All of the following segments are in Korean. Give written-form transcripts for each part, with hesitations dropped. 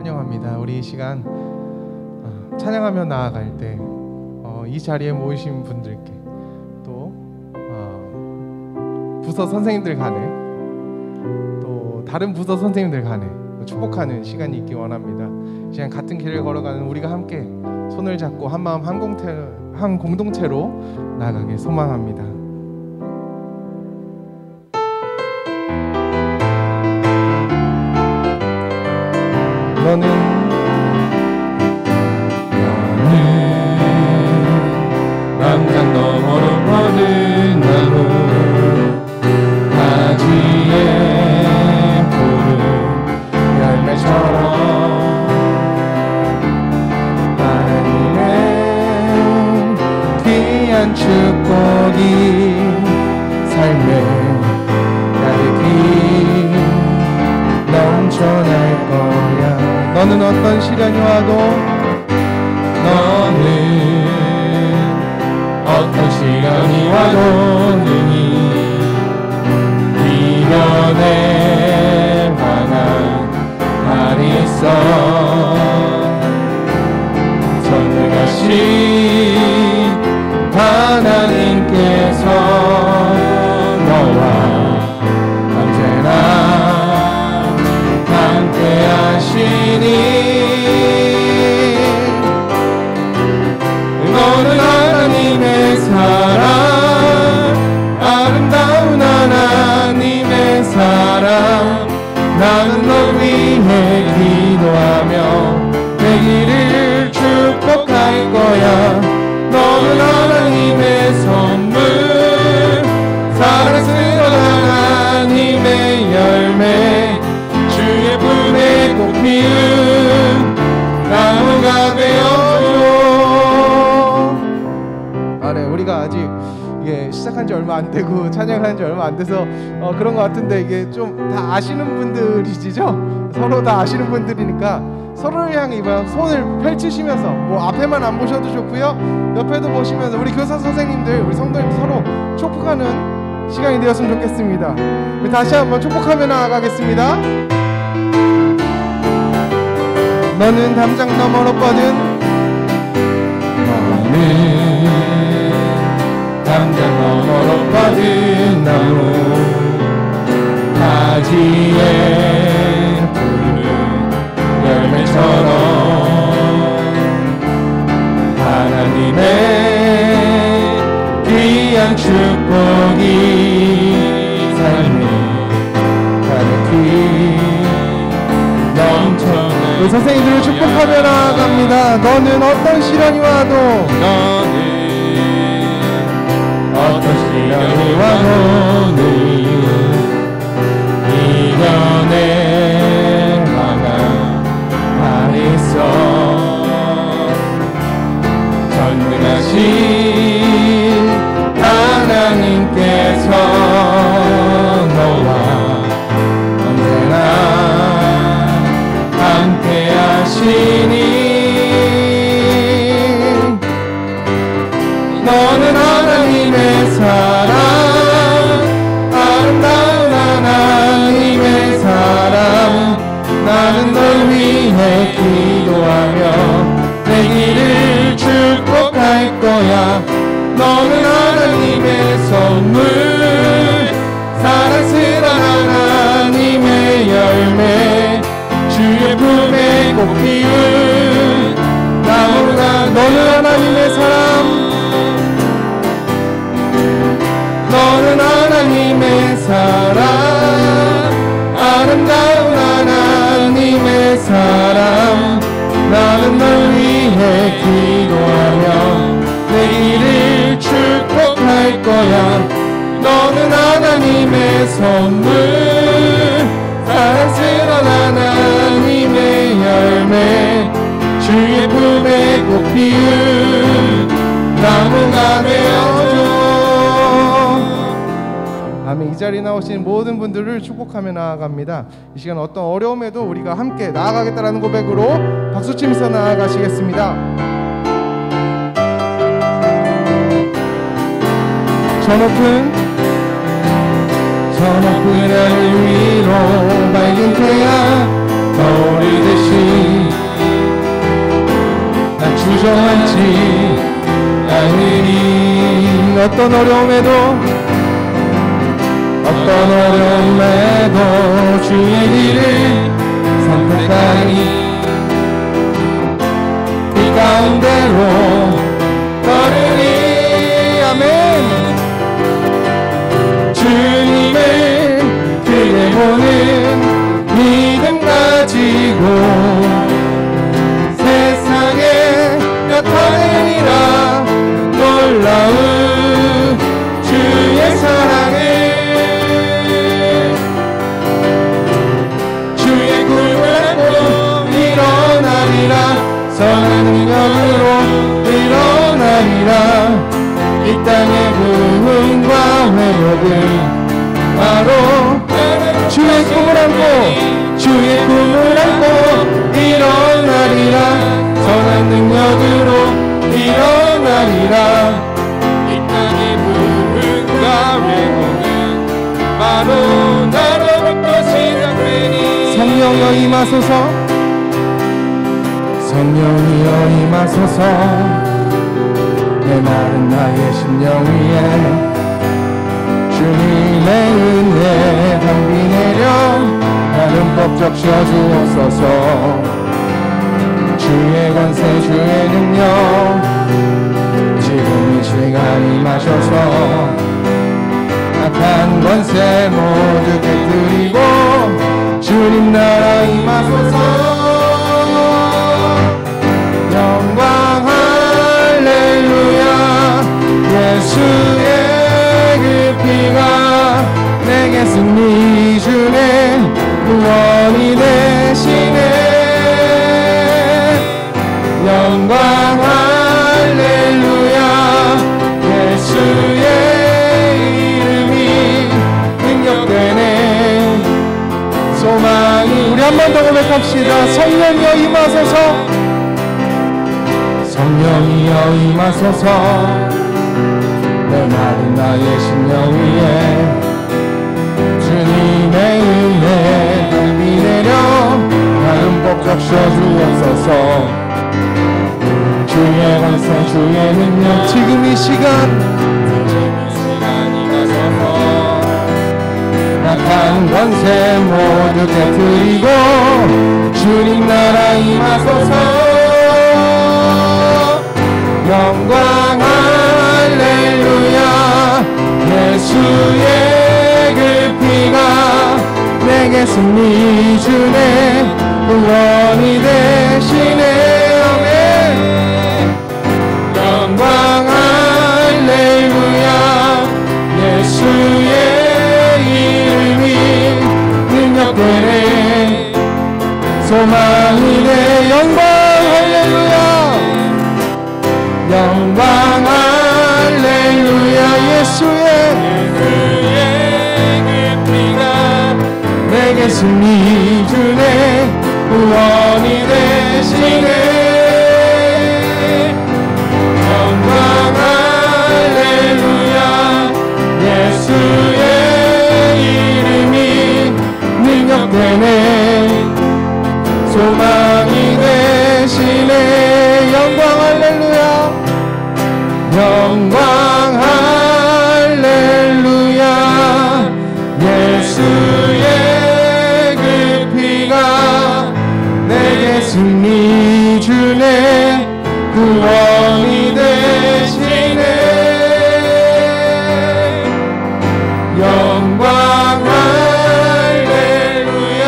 찬양합니다. 우리 이 시간 찬양하며 나아갈 때 이 자리에 모이신 분들께 또 부서 선생님들 간에 또 다른 부서 선생님들 간에 축복하는 시간이 있기 원합니다. 이 시간 같은 길을 걸어가는 우리가 함께 손을 잡고 한 마음 한 공동체로 나아가길 소망합니다. 너는 남강 너머로 뻗은 나무 가지에 푸른 열매처럼 하나님의 귀한 축복이 삶에 가득히 넘쳐날 거야. 너는 어떤 시련이 와도 너는 어떤 시련이 와도 능히 이겨낼 만한 날 있어. 전능하신 하나님께서 너와 언제나 함께 하시니 너는 하나님의 사랑, 아름다운 하나님의 사랑. 나는 널 위해 기도하며 내 길을 축복할 거야. 너는 하나님의 선물, 사랑스러운 하나님의 열매, 주의 품에 꼭 피운 나무가 되어줘. 우리가 아직 이게 시작한 지 얼마 안 되고 찬양하는 지 얼마 안 돼서 그런 것 같은데 이게 좀 다 아시는 분들이시죠? 서로 다 아시는 분들이니까 서로를 향해 이번 손을 펼치시면서 뭐 앞에만 안 보셔도 좋고요, 옆에도 보시면서 우리 교사 선생님들, 우리 성도님들 서로 축복하는 시간이 되었으면 좋겠습니다. 우리 다시 한번 축복하며 나아가겠습니다. 너는 담장 너머로 뻗은 담장 너머로 뻗은 나무 가지에 푸른 열매처럼 하나님의 귀한 축복이 삶에 가득히 넘쳐나. 우리 선생님들을 축복하며 나아갑니다. 너는 어떤 시련이 와도 어떤 시련이 와도 이겨낼 만한 날 있어. 전능하신 하나님께서 너와 언제나 함께 하시니 너는 하나님의 사랑, 아름다운 하나님의 사랑. 나는 널 위해 기도하며 내 길을 축복할 거야. 너는 하나님의 선물, 사랑스러운 하나님의 열매, 주의 품에 꼭 피운 나무가. 너는 하나님의 사랑, 너는 하나님의 사랑, 아름다운 하나님의 사랑. 나는 널 위해 기도하며 내 길을 축복할 거야. 너는 하나님의 선물, 사랑스러운 하나님의 열매, 주의 품에 꼭 피운 나무가 되어줘. 아멘. 이 자리에 나오신 모든 분들을 축복하며 나아갑니다. 이 시간 어떤 어려움에도 우리가 함께 나아가겠다라는 고백으로 박수치면서 나아가시겠습니다. 저 높은 하늘 위로 밝은 태양 떠오르듯이 않으리. 어떤 어려움에도 주의 길을 선택하니 이 가운데로 걸으리. 아멘. 주님을 크게 보는 믿음 가지고 세상에 나타내리라. 놀라운 주의 사랑을. 주의 꿈을 안고 일어나리라. 선한 능력으로 일어나리라. 이 땅의 부흥과 회복은 바로 주의 꿈을 안고 일어나리라. 선한 능력으로 일어나리라. 이 땅의 부흥과 회복은 바로 나로부터 시작되니. 성령여 임하소서. 성령이여 임하소서. 내 마른 나의 심령 위에 주님의 은혜 담비 내려 나는 법적 씌워주옵소서. 주의 권세 주의 능력 지금 이 시간 임하셔서 악한 권세 모두 깨뜨리고 주님 나라 임하소서. 영광 할렐루야. 예수의 그 피가 내게 승리 주네. 구원이 되시네. 영광 할렐루야. 예수의 이름이 능력되네. 소망이. 우리 한 번 더 고백합시다. 성령여 임하소서. 성령이여 임하소서. 내 마른 나의 심령 위에 주님의 은혜 담비 내려 나름 법적 씌워주옵소서. 주의 권세 주의 능력 지금 이 시간 임하소서. 악한 권세 모두 깨뜨리고 주님 나라 임하소서. 영광 할렐루야. 예수의 그 피가 내게 승리 주네. 구원이 되시네. 아멘. 영광 할렐루야. 예수의 이름이 능력되네. 소망이 돼. 영광 할렐루야. 영광 할렐루야. 예수의 그 피가 내게 승리 주네. 구원이 되시네. 영광 할렐루야. 예수의 이름이 능력되네. 소망이 되시네. 영광 할렐루야. 영광 할렐루야. 예수의 그 피가 내게 승리 주네. 구원이 되시네. 영광 할렐루야.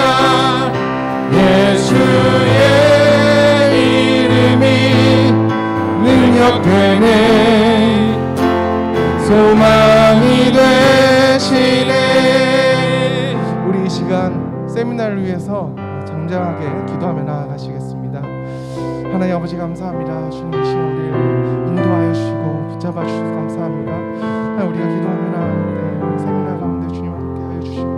예수의 이름이 능력되네. 소망이 되시네. 우리 이 시간 세미나를 위해서 장장하게 기도하며 나아가시겠습니다. 하나님 아버지 감사합니다. 주님 이 시간 우리를 인도하여 주시고 붙잡아 주셔서 감사합니다. 하나님 우리가 기도하며 나아가는데 세미나 가운데 주님 함께 하여 주시고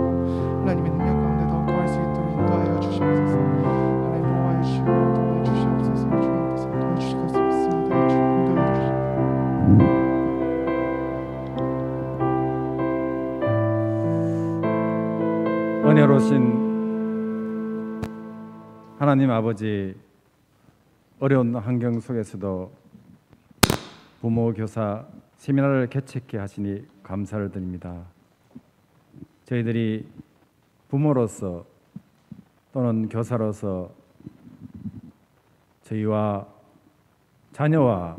하나님의 능력 가운데 더 구할 수 있도록 인도하여 주시옵소서. 하나님 보호하여 주시고 도와주시옵소서. 주님께서 도와주실 것을 믿습니다. 주님 인도하여 주시옵소서. 은혜로우신 하나님 아버지, 어려운 환경 속에서도 부모 교사 세미나를 개최케 하시니 감사를 드립니다. 저희들이 부모로서 또는 교사로서 저희와 자녀와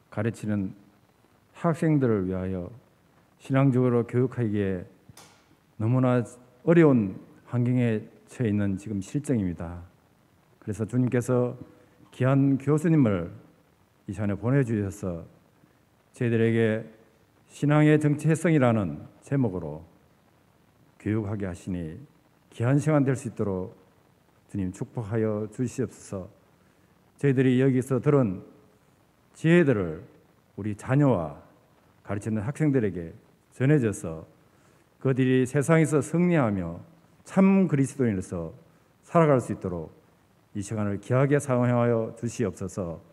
가르치는 학생들을 위하여 신앙적으로 교육하기에 너무나 어려운 환경에 처해 있는 지금 실정입니다. 그래서 주님께서 귀한 교수님을 이 시간에 보내주셔서 저희들에게 신앙의 정체성이라는 제목으로 교육하게 하시니 귀한 시간 될 수 있도록 주님 축복하여 주시옵소서. 저희들이 여기서 들은 지혜들을 우리 자녀와 가르치는 학생들에게 전해져서 그들이 세상에서 승리하며 참 그리스도인으로서 살아갈 수 있도록 이 시간을 귀하게 사용하여 주시옵소서.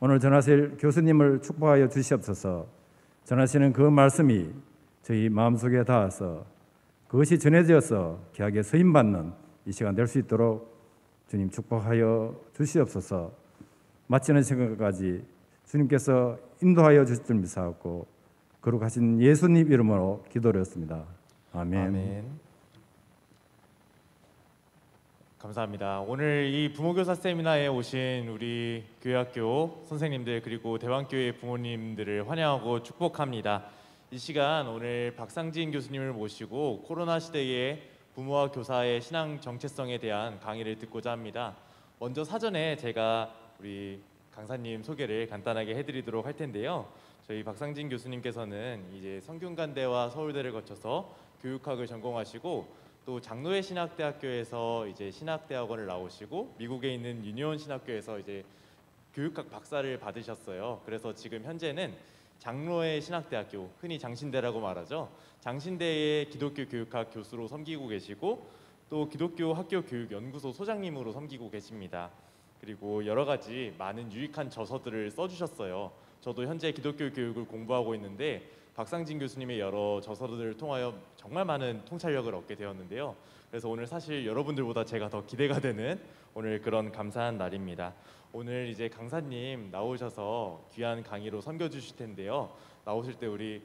오늘 전하실 교수님을 축복하여 주시옵소서. 전하시는 그 말씀이 저희 마음속에 닿아서 그것이 전해져서 귀하게 쓰임받는 이 시간 될 수 있도록 주님 축복하여 주시옵소서. 마치는 시간까지 주님께서 인도하여 주실 줄 믿사옵고 거룩하신 예수님 이름으로 기도드렸습니다. 아멘. 아멘. 감사합니다. 오늘 이 부모교사 세미나에 오신 우리 교회학교 선생님들 그리고 대왕교회 부모님들을 환영하고 축복합니다. 이 시간 오늘 박상진 교수님을 모시고 코로나 시대의 부모와 교사의 신앙 정체성에 대한 강의를 듣고자 합니다. 먼저 사전에 제가 우리 강사님 소개를 간단하게 해드리도록 할 텐데요. 저희 박상진 교수님께서는 이제 성균관대와 서울대를 거쳐서 교육학을 전공하시고 또 장로회 신학대학교에서 이제 신학대학원을 나오시고 미국에 있는 유니온 신학교에서 이제 교육학 박사를 받으셨어요. 그래서 지금 현재는 장로회 신학대학교, 흔히 장신대라고 말하죠. 장신대의 기독교 교육학 교수로 섬기고 계시고 또 기독교 학교 교육 연구소 소장님으로 섬기고 계십니다. 그리고 여러 가지 많은 유익한 저서들을 써주셨어요. 저도 현재 기독교 교육을 공부하고 있는데 박상진 교수님의 여러 저서들을 통하여 정말 많은 통찰력을 얻게 되었는데요. 그래서 오늘 사실 여러분들보다 제가 더 기대가 되는 오늘 그런 감사한 날입니다. 오늘 이제 강사님 나오셔서 귀한 강의로 섬겨주실 텐데요. 나오실 때 우리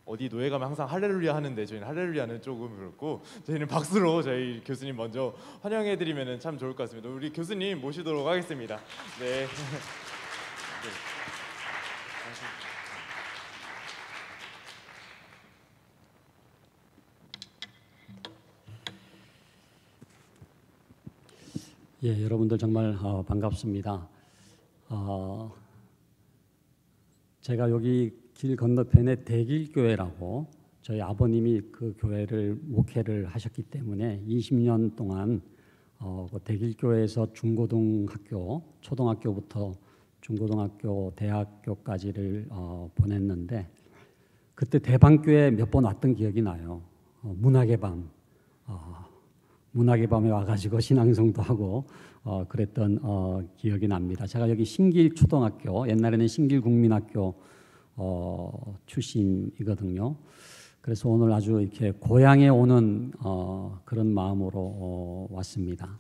어디 노예 가면 항상 할렐루야 하는데 저희는 할렐루야는 조금 그렇고 저희는 박수로 저희 교수님 먼저 환영해드리면 참 좋을 것 같습니다. 우리 교수님 모시도록 하겠습니다. 네. 네. 예, 여러분들 정말 반갑습니다. 제가 여기 길 건너편에 대길교회라고 저희 아버님이 그 교회를 목회를 하셨기 때문에 20년 동안 그 대길교회에서 중고등학교, 초등학교부터 중고등학교, 대학교까지를 보냈는데 그때 대방교회 몇 번 왔던 기억이 나요. 문학의 밤. 문학의 밤에 와가지고 신앙송도 하고 그랬던 기억이 납니다. 제가 여기 신길 초등학교, 옛날에는 신길 국민학교 출신이거든요. 그래서 오늘 아주 이렇게 고향에 오는 그런 마음으로 왔습니다.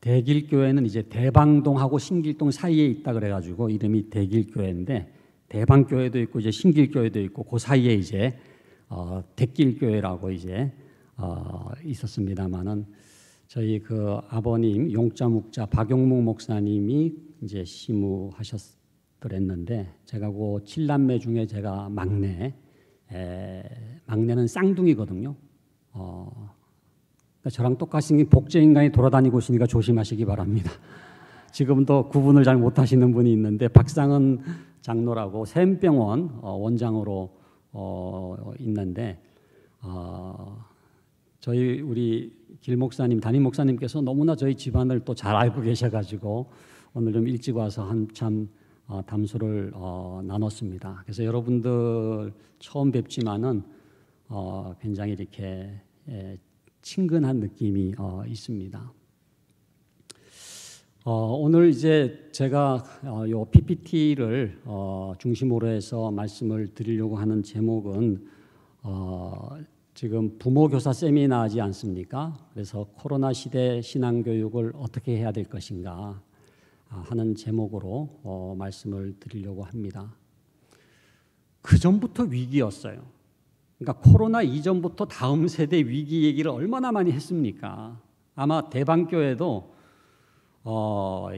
대길교회는 이제 대방동하고 신길동 사이에 있다 그래가지고 이름이 대길교회인데 대방교회도 있고 이제 신길교회도 있고 그 사이에 이제 대길교회라고 이제 있었습니다만은 저희 아버님 용자 묵자 박용묵 목사님이 이제 시무하셨더랬는데 제가 그 7남매 중에 제가 막내는 쌍둥이거든요. 그러니까 저랑 똑같이 복제인간이 돌아다니고 있으니까 조심하시기 바랍니다. 지금도 구분을 잘 못하시는 분이 있는데 박상은 장로라고 샘병원 원장으로 있는데 저희 우리 길 목사님, 담임 목사님께서 너무나 저희 집안을 또 잘 알고 계셔가지고 오늘 좀 일찍 와서 한참 담소를 나눴습니다. 그래서 여러분들 처음 뵙지만은 굉장히 이렇게 친근한 느낌이 있습니다. 오늘 이제 제가 요 PPT를 중심으로 해서 말씀을 드리려고 하는 제목은 지금 부모교사 세미나하지 않습니까? 그래서 코로나 시대 신앙교육을 어떻게 해야 될 것인가. 하는 제목으로 말씀을 드리려고 합니다. 그 전부터 위기였어요. 그러니까 코로나 이전부터 다음 세대 위기 얘기를 얼마나 많이 했습니까? 아마 대방교회도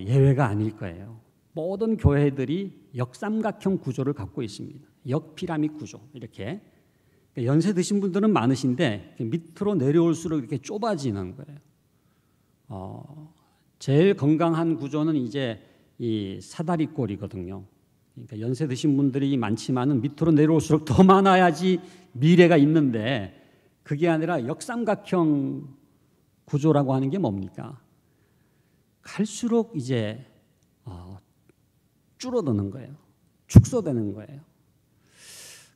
예외가 아닐 거예요. 모든 교회들이 역삼각형 구조를 갖고 있습니다. 역피라밋 구조 이렇게. 연세 드신 분들은 많으신데 밑으로 내려올수록 이렇게 좁아지는 거예요. 제일 건강한 구조는 이제 이 사다리꼴이거든요. 그러니까 연세 드신 분들이 많지만은 밑으로 내려올수록 더 많아야지 미래가 있는데 그게 아니라 역삼각형 구조라고 하는 게 뭡니까? 갈수록 이제 줄어드는 거예요. 축소되는 거예요.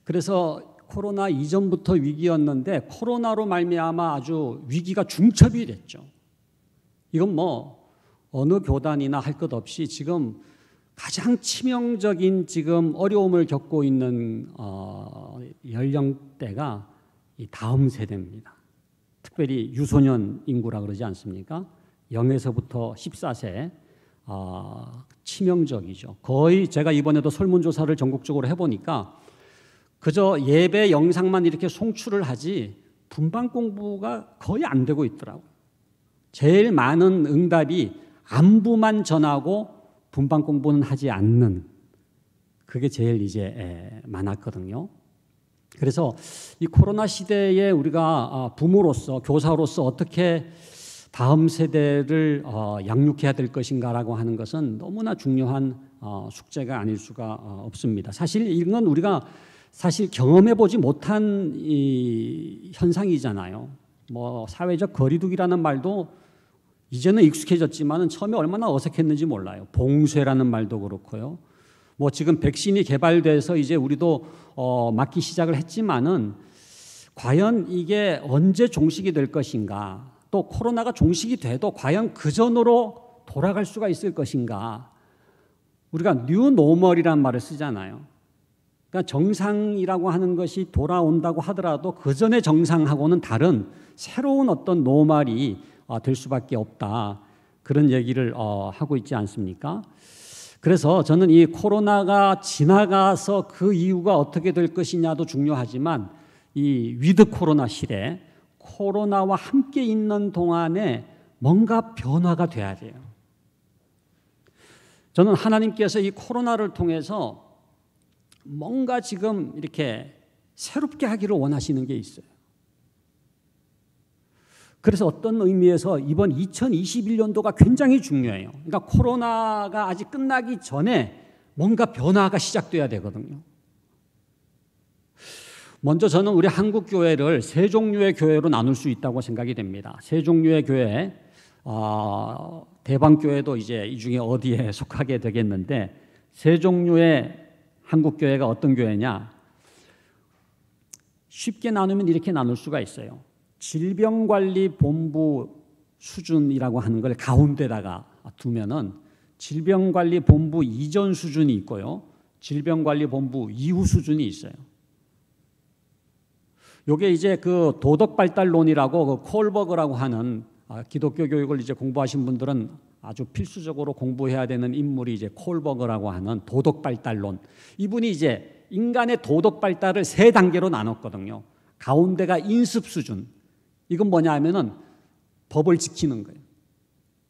그래서 코로나 이전부터 위기였는데 코로나로 말미암아 아주 위기가 중첩이 됐죠. 이건 뭐 어느 교단이나 할 것 없이 지금 가장 치명적인 지금 어려움을 겪고 있는 연령대가 이 다음 세대입니다. 특별히 유소년 인구라 그러지 않습니까? 0에서부터 14세 치명적이죠. 거의 제가 이번에도 설문조사를 전국적으로 해보니까 그저 예배 영상만 이렇게 송출을 하지 분방 공부가 거의 안 되고 있더라고요. 제일 많은 응답이 안부만 전하고 분방 공부는 하지 않는 그게 제일 이제 많았거든요. 그래서 이 코로나 시대에 우리가 부모로서 교사로서 어떻게 다음 세대를 양육해야 될 것인가라고 하는 것은 너무나 중요한 숙제가 아닐 수가 없습니다. 사실 이건 우리가 사실 경험해보지 못한 이 현상이잖아요. 뭐 사회적 거리두기라는 말도 이제는 익숙해졌지만은 처음에 얼마나 어색했는지 몰라요. 봉쇄라는 말도 그렇고요. 뭐 지금 백신이 개발돼서 이제 우리도 맞기 시작을 했지만은 과연 이게 언제 종식이 될 것인가? 또 코로나가 종식이 돼도 과연 그 전으로 돌아갈 수가 있을 것인가? 우리가 뉴노멀이라는 말을 쓰잖아요. 그러니까 정상이라고 하는 것이 돌아온다고 하더라도 그 전의 정상하고는 다른 새로운 어떤 노멀이 될 수밖에 없다. 그런 얘기를 하고 있지 않습니까? 그래서 저는 이 코로나가 지나가서 그 이후가 어떻게 될 것이냐도 중요하지만 이 위드 코로나 시대 코로나와 함께 있는 동안에 뭔가 변화가 돼야 돼요. 저는 하나님께서 이 코로나를 통해서 뭔가 지금 이렇게 새롭게 하기를 원하시는 게 있어요. 그래서 어떤 의미에서 이번 2021년도가 굉장히 중요해요. 그러니까 코로나가 아직 끝나기 전에 뭔가 변화가 시작돼야 되거든요. 먼저 저는 우리 한국 교회를 세 종류의 교회로 나눌 수 있다고 생각이 됩니다. 세 종류의 교회, 대방교회도 이제 이 중에 어디에 속하게 되겠는데 세 종류의 한국 교회가 어떤 교회냐? 쉽게 나누면 이렇게 나눌 수가 있어요. 질병관리본부 수준이라고 하는 걸 가운데다가 두면은 질병관리본부 이전 수준이 있고요. 질병관리본부 이후 수준이 있어요. 요게 이제 그 도덕발달론이라고 그 콜버그라고 하는 기독교 교육을 이제 공부하신 분들은 아주 필수적으로 공부해야 되는 인물이 이제 콜버그라고 하는 도덕발달론. 이분이 이제 인간의 도덕발달을 세 단계로 나눴거든요. 가운데가 인습 수준. 이건 뭐냐 하면은 법을 지키는 거예요.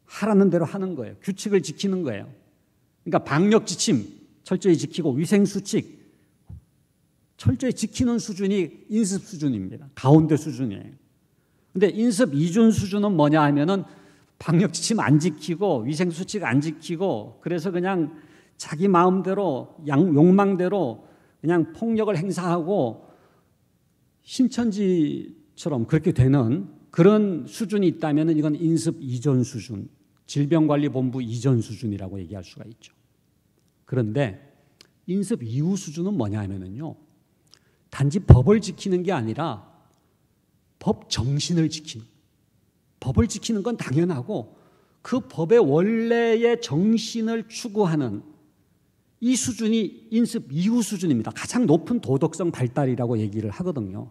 하라는 대로 하는 거예요. 규칙을 지키는 거예요. 그러니까 방역 지침 철저히 지키고 위생 수칙 철저히 지키는 수준이 인습 수준입니다. 가운데 수준이에요. 근데 인습 이준 수준은 뭐냐 하면은 방역 지침 안 지키고 위생 수칙 안 지키고 그래서 그냥 자기 마음대로 욕망대로 그냥 폭력을 행사하고 신천지처럼 그렇게 되는 그런 수준이 있다면 이건 인습 이전 수준, 질병관리본부 이전 수준이라고 얘기할 수가 있죠. 그런데 인습 이후 수준은 뭐냐 하면은요, 단지 법을 지키는 게 아니라 법 정신을 지키는, 법을 지키는 건 당연하고 그 법의 원래의 정신을 추구하는 이 수준이 인습 이후 수준입니다. 가장 높은 도덕성 발달이라고 얘기를 하거든요.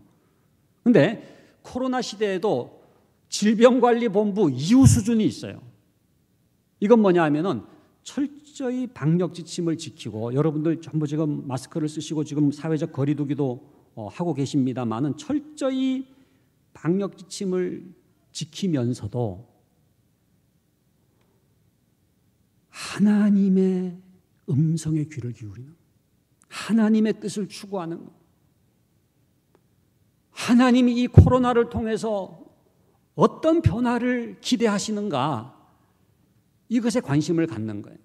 그런데 코로나 시대에도 질병관리본부 이후 수준이 있어요. 이건 뭐냐 하면은 철저히 방역 지침을 지키고, 여러분들 전부 지금 마스크를 쓰시고 지금 사회적 거리두기도 하고 계십니다만은 철저히 방역 지침을 지키면서도 하나님의 음성에 귀를 기울이는, 하나님의 뜻을 추구하는, 하나님이 이 코로나를 통해서 어떤 변화를 기대하시는가, 이것에 관심을 갖는 거예요.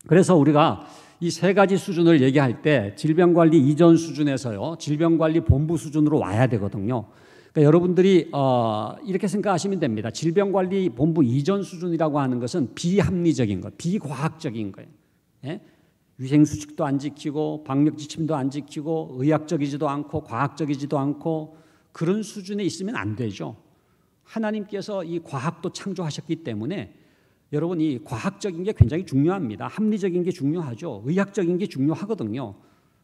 그래서 우리가 이 세 가지 수준을 얘기할 때 질병관리 이전 수준에서요, 질병관리본부 수준으로 와야 되거든요. 그러니까 여러분들이 이렇게 생각하시면 됩니다. 질병관리본부 이전 수준이라고 하는 것은 비합리적인 것, 비과학적인 거예요. 예? 위생수칙도 안 지키고 방역지침도 안 지키고 의학적이지도 않고 과학적이지도 않고 그런 수준에 있으면 안 되죠. 하나님께서 이 과학도 창조하셨기 때문에 여러분, 이 과학적인 게 굉장히 중요합니다. 합리적인 게 중요하죠. 의학적인 게 중요하거든요.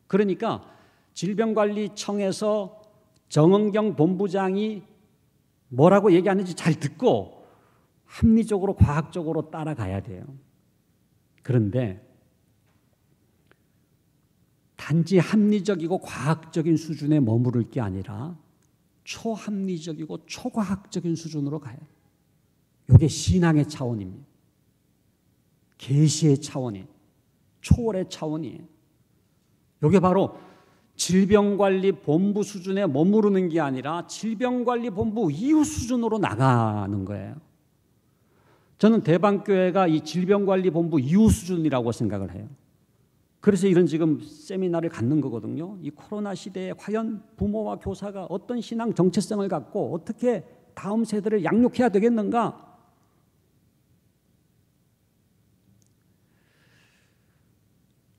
그러니까 질병관리청에서 정은경 본부장이 뭐라고 얘기하는지 잘 듣고 합리적으로 과학적으로 따라가야 돼요. 그런데 단지 합리적이고 과학적인 수준에 머무를 게 아니라 초합리적이고 초과학적인 수준으로 가요. 이게 신앙의 차원입니다. 계시의 차원이에요. 초월의 차원이에요. 이게 바로 질병관리본부 수준에 머무르는 게 아니라 질병관리본부 이후 수준으로 나가는 거예요. 저는 대방교회가 이 질병관리본부 이후 수준이라고 생각을 해요. 그래서 이런 지금 세미나를 갖는 거거든요. 이 코로나 시대에 과연 부모와 교사가 어떤 신앙 정체성을 갖고 어떻게 다음 세대를 양육해야 되겠는가?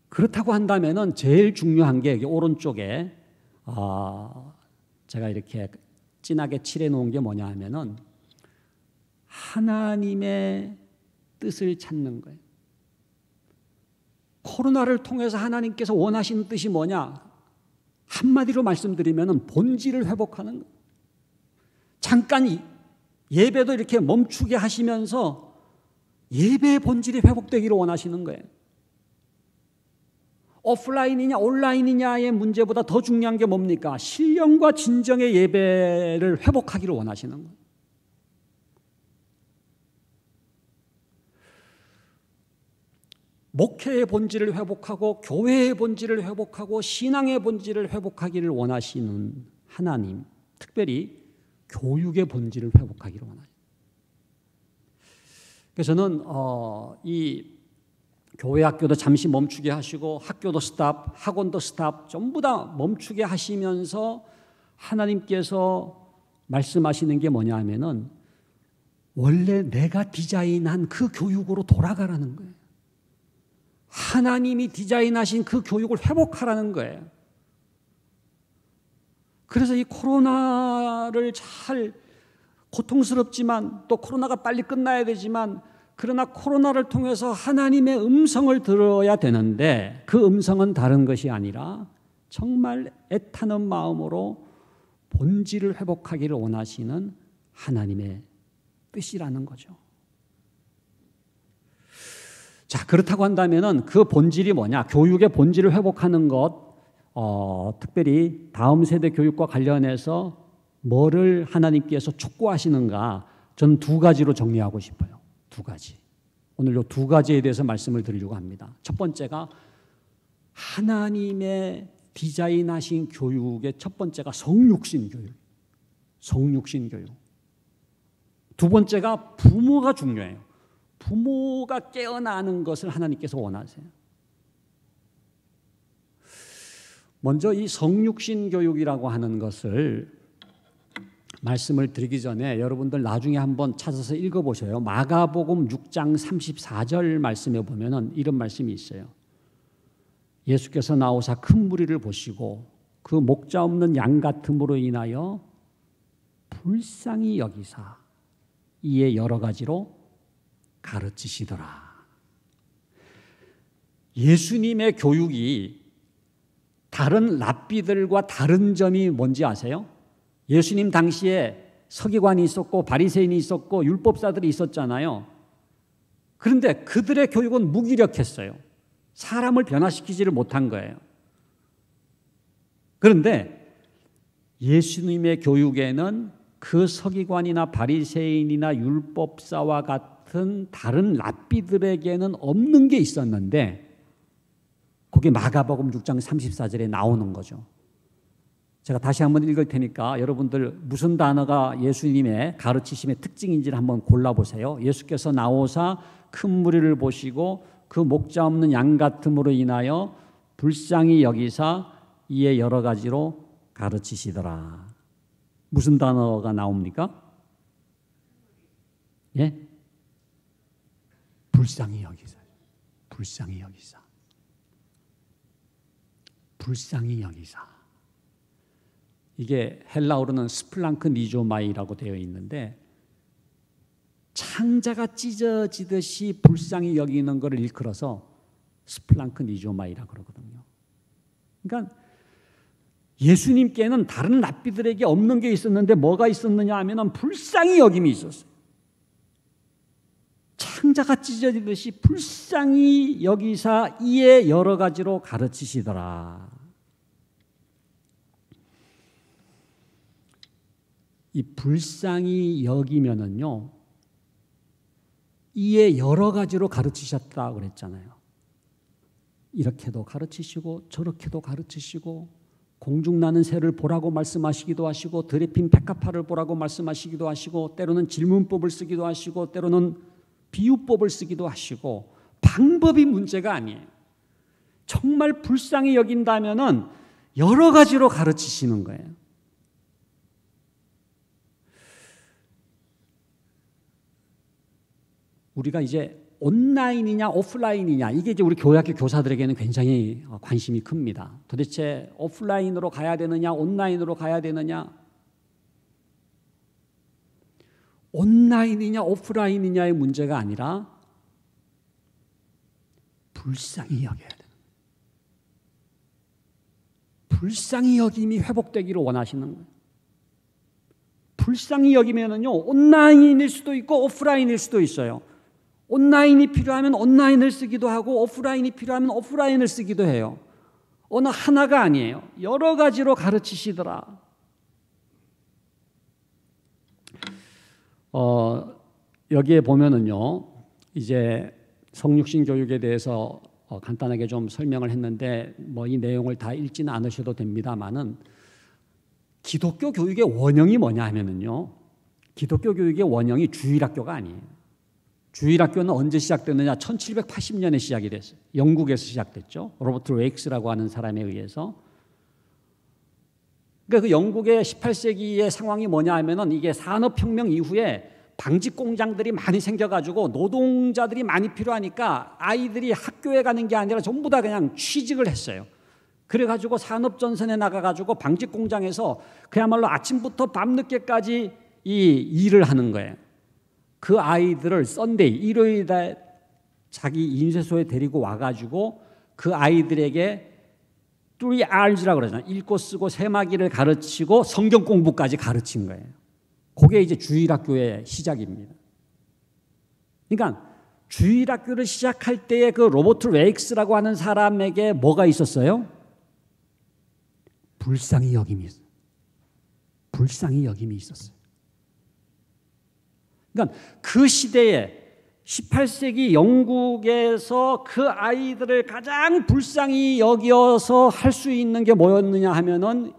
그렇다고 한다면은 제일 중요한 게 오른쪽에 제가 이렇게 진하게 칠해 놓은 게 뭐냐 하면은 하나님의 뜻을 찾는 거예요. 코로나를 통해서 하나님께서 원하시는 뜻이 뭐냐? 한마디로 말씀드리면은 본질을 회복하는 거예요. 잠깐 예배도 이렇게 멈추게 하시면서 예배의 본질이 회복되기를 원하시는 거예요. 오프라인이냐 온라인이냐의 문제보다 더 중요한 게 뭡니까? 신령과 진정의 예배를 회복하기를 원하시는 거예요. 목회의 본질을 회복하고 교회의 본질을 회복하고 신앙의 본질을 회복하기를 원하시는 하나님, 특별히 교육의 본질을 회복하기를 원하시는. 그래서 저는 이 교회 학교도 잠시 멈추게 하시고 학교도 스탑, 학원도 스탑, 전부 다 멈추게 하시면서 하나님께서 말씀하시는 게 뭐냐 하면은 원래 내가 디자인한 그 교육으로 돌아가라는 거예요. 하나님이 디자인하신 그 교육을 회복하라는 거예요. 그래서 이 코로나를 잘, 고통스럽지만 또 코로나가 빨리 끝나야 되지만 그러나 코로나를 통해서 하나님의 음성을 들어야 되는데 그 음성은 다른 것이 아니라 정말 애타는 마음으로 본질을 회복하기를 원하시는 하나님의 뜻이라는 거죠. 자, 그렇다고 한다면은 그 본질이 뭐냐? 교육의 본질을 회복하는 것, 특별히 다음 세대 교육과 관련해서 뭐를 하나님께서 촉구하시는가? 저는 두 가지로 정리하고 싶어요. 두 가지. 오늘 이 두 가지에 대해서 말씀을 드리려고 합니다. 첫 번째가 하나님의 디자인하신 교육의 첫 번째가 성육신 교육. 성육신 교육. 두 번째가 부모가 중요해요. 부모가 깨어나는 것을 하나님께서 원하세요. 먼저 이 성육신 교육이라고 하는 것을 말씀을 드리기 전에 여러분들 나중에 한번 찾아서 읽어보세요. 마가복음 6장 34절 말씀에 보면은 이런 말씀이 있어요. 예수께서 나오사 큰 무리를 보시고 그 목자 없는 양 같음으로 인하여 불쌍히 여기사 이에 여러 가지로 가르치시더라. 예수님의 교육이 다른 랍비들과 다른 점이 뭔지 아세요? 예수님 당시에 서기관이 있었고 바리새인이 있었고 율법사들이 있었잖아요. 그런데 그들의 교육은 무기력했어요. 사람을 변화시키지를 못한 거예요. 그런데 예수님의 교육에는 그 서기관이나 바리새인이나 율법사와 같은 다른 랍비들에게는 없는 게 있었는데 그게 마가복음 6장 34절에 나오는 거죠. 제가 다시 한번 읽을 테니까 여러분들 무슨 단어가 예수님의 가르치심의 특징인지를 한번 골라보세요. 예수께서 나오사 큰 무리를 보시고 그 목자 없는 양 같음으로 인하여 불쌍히 여기사 이에 여러 가지로 가르치시더라. 무슨 단어가 나옵니까? 예? 불쌍히 여기사. 불쌍히 여기사. 불쌍히 여기사. 이게 헬라어로는 스플랑크 니조마이라고 되어 있는데 창자가 찢어지듯이 불쌍히 여기는 것을 일컬어서 스플랑크 니조마이라고 그러거든요. 그러니까 예수님께는 다른 랍비들에게 없는 게 있었는데 뭐가 있었느냐 하면 불쌍히 여김이 있었어요. 창자가 찢어지듯이 불쌍히 여기사 이에 여러 가지로 가르치시더라. 이 불쌍히 여기면은요, 이에 여러 가지로 가르치셨다 그랬잖아요. 이렇게도 가르치시고 저렇게도 가르치시고 공중나는 새를 보라고 말씀하시기도 하시고 들에 핀 백합화를 보라고 말씀하시기도 하시고 때로는 질문법을 쓰기도 하시고 때로는 비유법을 쓰기도 하시고 방법이 문제가 아니에요. 정말 불쌍히 여긴다면은 여러 가지로 가르치시는 거예요. 우리가 이제 온라인이냐 오프라인이냐 이게 이제 우리 교회학교 교사들에게는 굉장히 관심이 큽니다. 도대체 오프라인으로 가야 되느냐 온라인으로 가야 되느냐, 온라인이냐 오프라인이냐의 문제가 아니라 불쌍히 여겨야 되는, 불쌍히 여김이 회복되기를 원하시는 거예요. 불쌍히 여기면은요 온라인일 수도 있고 오프라인일 수도 있어요. 온라인이 필요하면 온라인을 쓰기도 하고 오프라인이 필요하면 오프라인을 쓰기도 해요. 어느 하나가 아니에요. 여러 가지로 가르치시더라. 여기에 보면은요, 이제 성육신 교육에 대해서 간단하게 좀 설명을 했는데 뭐 이 내용을 다 읽지는 않으셔도 됩니다만은 기독교 교육의 원형이 뭐냐 하면은요, 기독교 교육의 원형이 주일학교가 아니에요. 주일학교는 언제 시작됐느냐? 1780년에 시작이 됐어요. 영국에서 시작됐죠. 로버트 웨익스라고 하는 사람에 의해서. 그러니까 그 영국의 18세기의 상황이 뭐냐 하면은 이게 산업혁명 이후에 방직 공장들이 많이 생겨가지고 노동자들이 많이 필요하니까 아이들이 학교에 가는 게 아니라 전부 다 그냥 취직을 했어요. 그래가지고 산업전선에 나가가지고 방직 공장에서 그야말로 아침부터 밤늦게까지 이 일을 하는 거예요. 그 아이들을 썬데이, 일요일에 자기 인쇄소에 데리고 와가지고 그 아이들에게 3Rs라고 그러잖아요. 읽고 쓰고 세마기를 가르치고 성경 공부까지 가르친 거예요. 그게 이제 주일학교의 시작입니다. 그러니까 주일학교를 시작할 때에 그 로버트 웨익스라고 하는 사람에게 뭐가 있었어요? 불쌍히 여김이 있어요. 불쌍히 여김이 있었어요. 그러니까 그 시대에 18세기 영국에서 그 아이들을 가장 불쌍히 여겨서 할 수 있는 게 뭐였느냐 하면은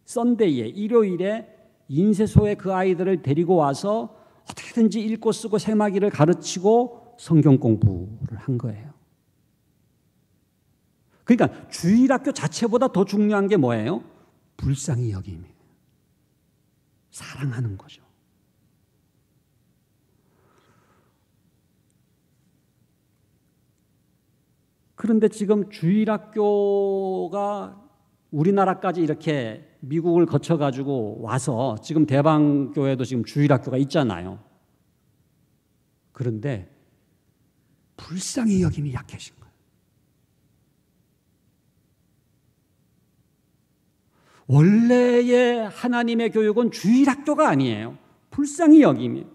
썬데이에, 일요일에 인쇄소에 그 아이들을 데리고 와서 어떻게든지 읽고 쓰고 세마기를 가르치고 성경 공부를 한 거예요. 그러니까 주일학교 자체보다 더 중요한 게 뭐예요? 불쌍히 여김이에요. 사랑하는 거죠. 그런데 지금 주일학교가 우리나라까지 이렇게 미국을 거쳐가지고 와서 지금 대방교회도 지금 주일학교가 있잖아요. 그런데 불쌍히 여김이 약해진 거예요. 원래의 하나님의 교육은 주일학교가 아니에요. 불쌍히 여김이에요.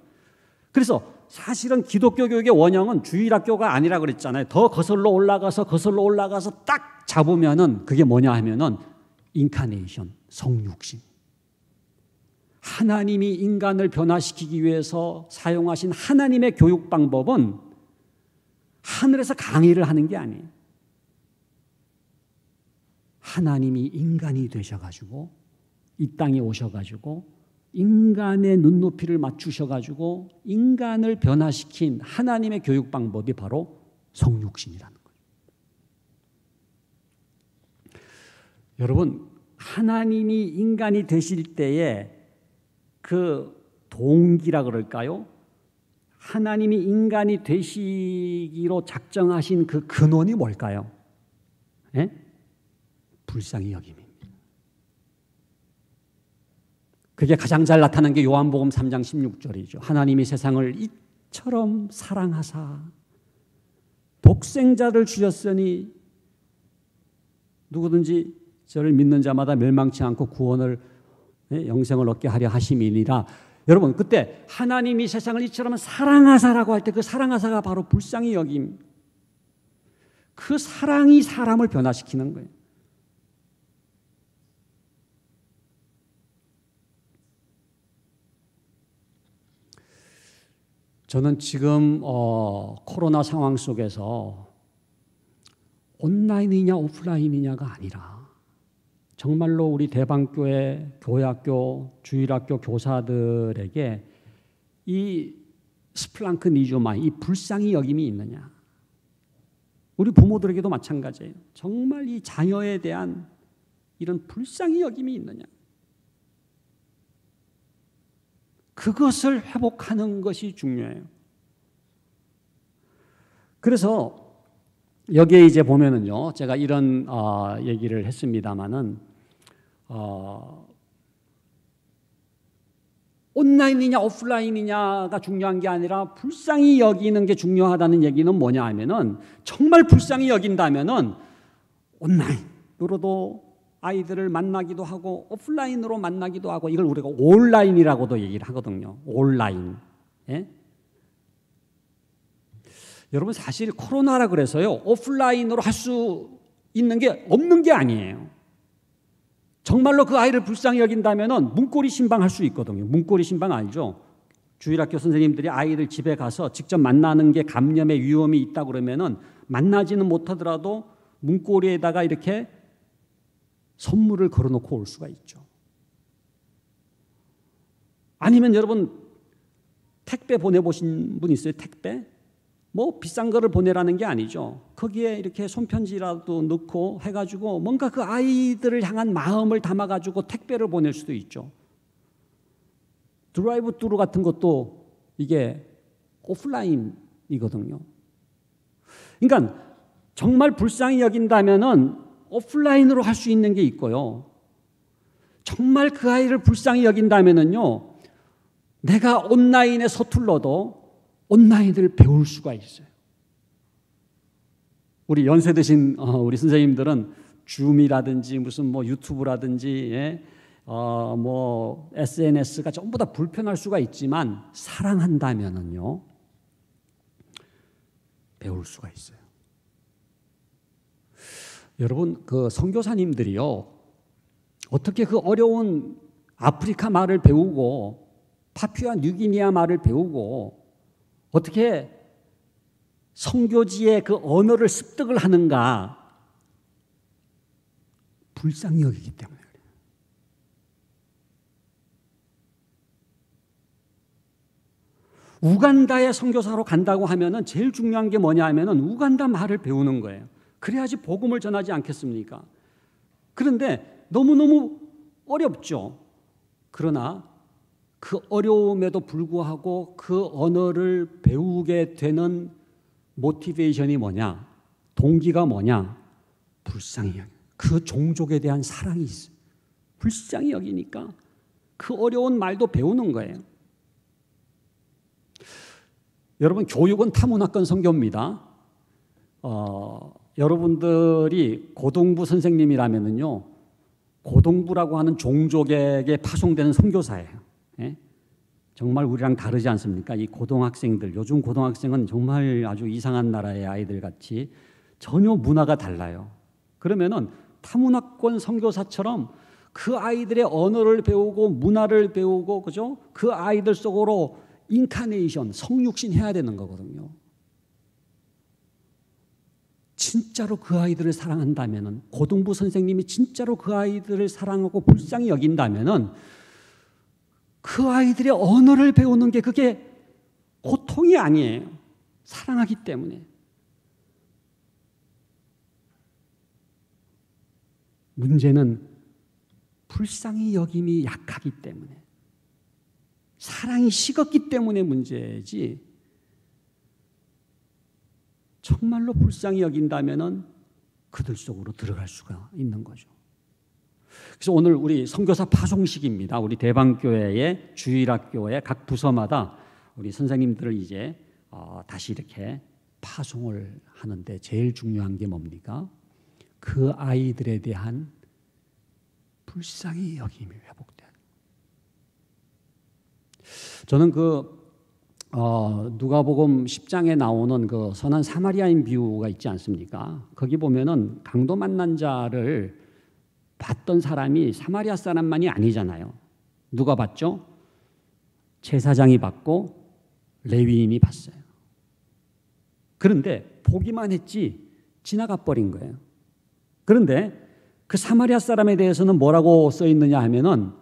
그래서 사실은 기독교 교육의 원형은 주일학교가 아니라 그랬잖아요. 더 거슬러 올라가서 딱 잡으면은 그게 뭐냐 하면은 인카네이션, 성육신. 하나님이 인간을 변화시키기 위해서 사용하신 하나님의 교육 방법은 하늘에서 강의를 하는 게 아니에요. 하나님이 인간이 되셔가지고 이 땅에 오셔가지고 인간의 눈높이를 맞추셔가지고 인간을 변화시킨 하나님의 교육 방법이 바로 성육신이라는 거예요. 여러분, 하나님이 인간이 되실 때에 그 동기라 그럴까요? 하나님이 인간이 되시기로 작정하신 그 근원이 뭘까요? 예? 불쌍히 여김입니다. 그게 가장 잘 나타난 게 요한복음 3장 16절이죠. 하나님이 세상을 이처럼 사랑하사 독생자를 주셨으니 누구든지 저를 믿는 자마다 멸망치 않고 구원을 영생을 얻게 하려 하심이니라. 여러분, 그때 하나님이 세상을 이처럼 사랑하사라고 할 때 그 사랑하사가 바로 불쌍히 여김. 그 사랑이 사람을 변화시키는 거예요. 저는 지금 코로나 상황 속에서 온라인이냐 오프라인이냐가 아니라 정말로 우리 대방교회, 교회학교, 주일학교 교사들에게 이 스플랑크 니조마, 이 불쌍히 여김이 있느냐. 우리 부모들에게도 마찬가지예요. 정말 이 자녀에 대한 이런 불쌍히 여김이 있느냐. 그것을 회복하는 것이 중요해요. 그래서 여기에 이제 보면은요, 제가 이런 얘기를 했습니다마는 온라인이냐 오프라인이냐가 중요한 게 아니라 불쌍히 여기는 게 중요하다는 얘기는 뭐냐 하면은 정말 불쌍히 여긴다면은 온라인으로도 아이들을 만나기도 하고 오프라인으로 만나기도 하고 이걸 우리가 온라인이라고도 얘기를 하거든요. 온라인. 예? 여러분 사실 코로나라 그래서요 오프라인으로 할 수 있는 게 없는 게 아니에요. 정말로 그 아이를 불쌍히 여긴다면은 문고리 신방할 수 있거든요. 문고리 신방 알죠? 주일학교 선생님들이 아이들 집에 가서 직접 만나는 게 감염의 위험이 있다 그러면은 만나지는 못하더라도 문고리에다가 이렇게 선물을 걸어놓고 올 수가 있죠. 아니면 여러분 택배 보내보신 분 있어요? 택배? 뭐 비싼 거를 보내라는 게 아니죠. 거기에 이렇게 손편지라도 넣고 해가지고 뭔가 그 아이들을 향한 마음을 담아가지고 택배를 보낼 수도 있죠. 드라이브 뚜루 같은 것도 이게 오프라인이거든요. 그러니까 정말 불쌍히 여긴다면은 오프라인으로 할 수 있는 게 있고요. 정말 그 아이를 불쌍히 여긴다면은요, 내가 온라인에 서툴러도 온라인을 배울 수가 있어요. 우리 연세 드신 우리 선생님들은 줌이라든지 무슨 뭐 유튜브라든지 뭐 SNS가 전부 다 불편할 수가 있지만 사랑한다면은요 배울 수가 있어요. 여러분 그 선교사님들이요 어떻게 그 어려운 아프리카 말을 배우고 파푸아 뉴기니아 말을 배우고 어떻게 선교지의 그 언어를 습득을 하는가? 불쌍히 여기기 때문에 그래요. 우간다에 선교사로 간다고 하면은 제일 중요한 게 뭐냐 하면은 우간다 말을 배우는 거예요. 그래야지 복음을 전하지 않겠습니까? 그런데 너무너무 어렵죠. 그러나 그 어려움에도 불구하고 그 언어를 배우게 되는 모티베이션이 뭐냐? 동기가 뭐냐? 불쌍히 여기. 그 종족에 대한 사랑이 있어요. 불쌍히 여기니까 그 어려운 말도 배우는 거예요. 여러분 교육은 타문화권 선교입니다. 여러분들이 고등부 선생님이라면은요, 고등부라고 하는 종족에게 파송되는 선교사예요. 예? 정말 우리랑 다르지 않습니까? 이 고등학생들, 요즘 고등학생은 정말 아주 이상한 나라의 아이들 같이 전혀 문화가 달라요. 그러면은 타문화권 선교사처럼 그 아이들의 언어를 배우고 문화를 배우고, 그죠? 그 아이들 속으로 인카네이션, 성육신 해야 되는 거거든요. 진짜로 그 아이들을 사랑한다면은, 고등부 선생님이 진짜로 그 아이들을 사랑하고 불쌍히 여긴다면은 그 아이들의 언어를 배우는 게 그게 고통이 아니에요. 사랑하기 때문에. 문제는 불쌍히 여김이 약하기 때문에, 사랑이 식었기 때문에 문제지, 정말로 불쌍히 여긴다면은 그들 속으로 들어갈 수가 있는 거죠. 그래서 오늘 우리 선교사 파송식입니다. 우리 대방교회의 주일학교의 각 부서마다 우리 선생님들을 이제 다시 이렇게 파송을 하는데 제일 중요한 게 뭡니까? 그 아이들에 대한 불쌍히 여김이 회복돼요. 저는 누가복음 10장에 나오는 그 선한 사마리아인 비유가 있지 않습니까? 거기 보면은 강도 만난 자를 봤던 사람이 사마리아 사람만이 아니잖아요. 누가 봤죠? 제사장이 봤고 레위인이 봤어요. 그런데 보기만 했지 지나가 버린 거예요. 그런데 그 사마리아 사람에 대해서는 뭐라고 써 있느냐 하면은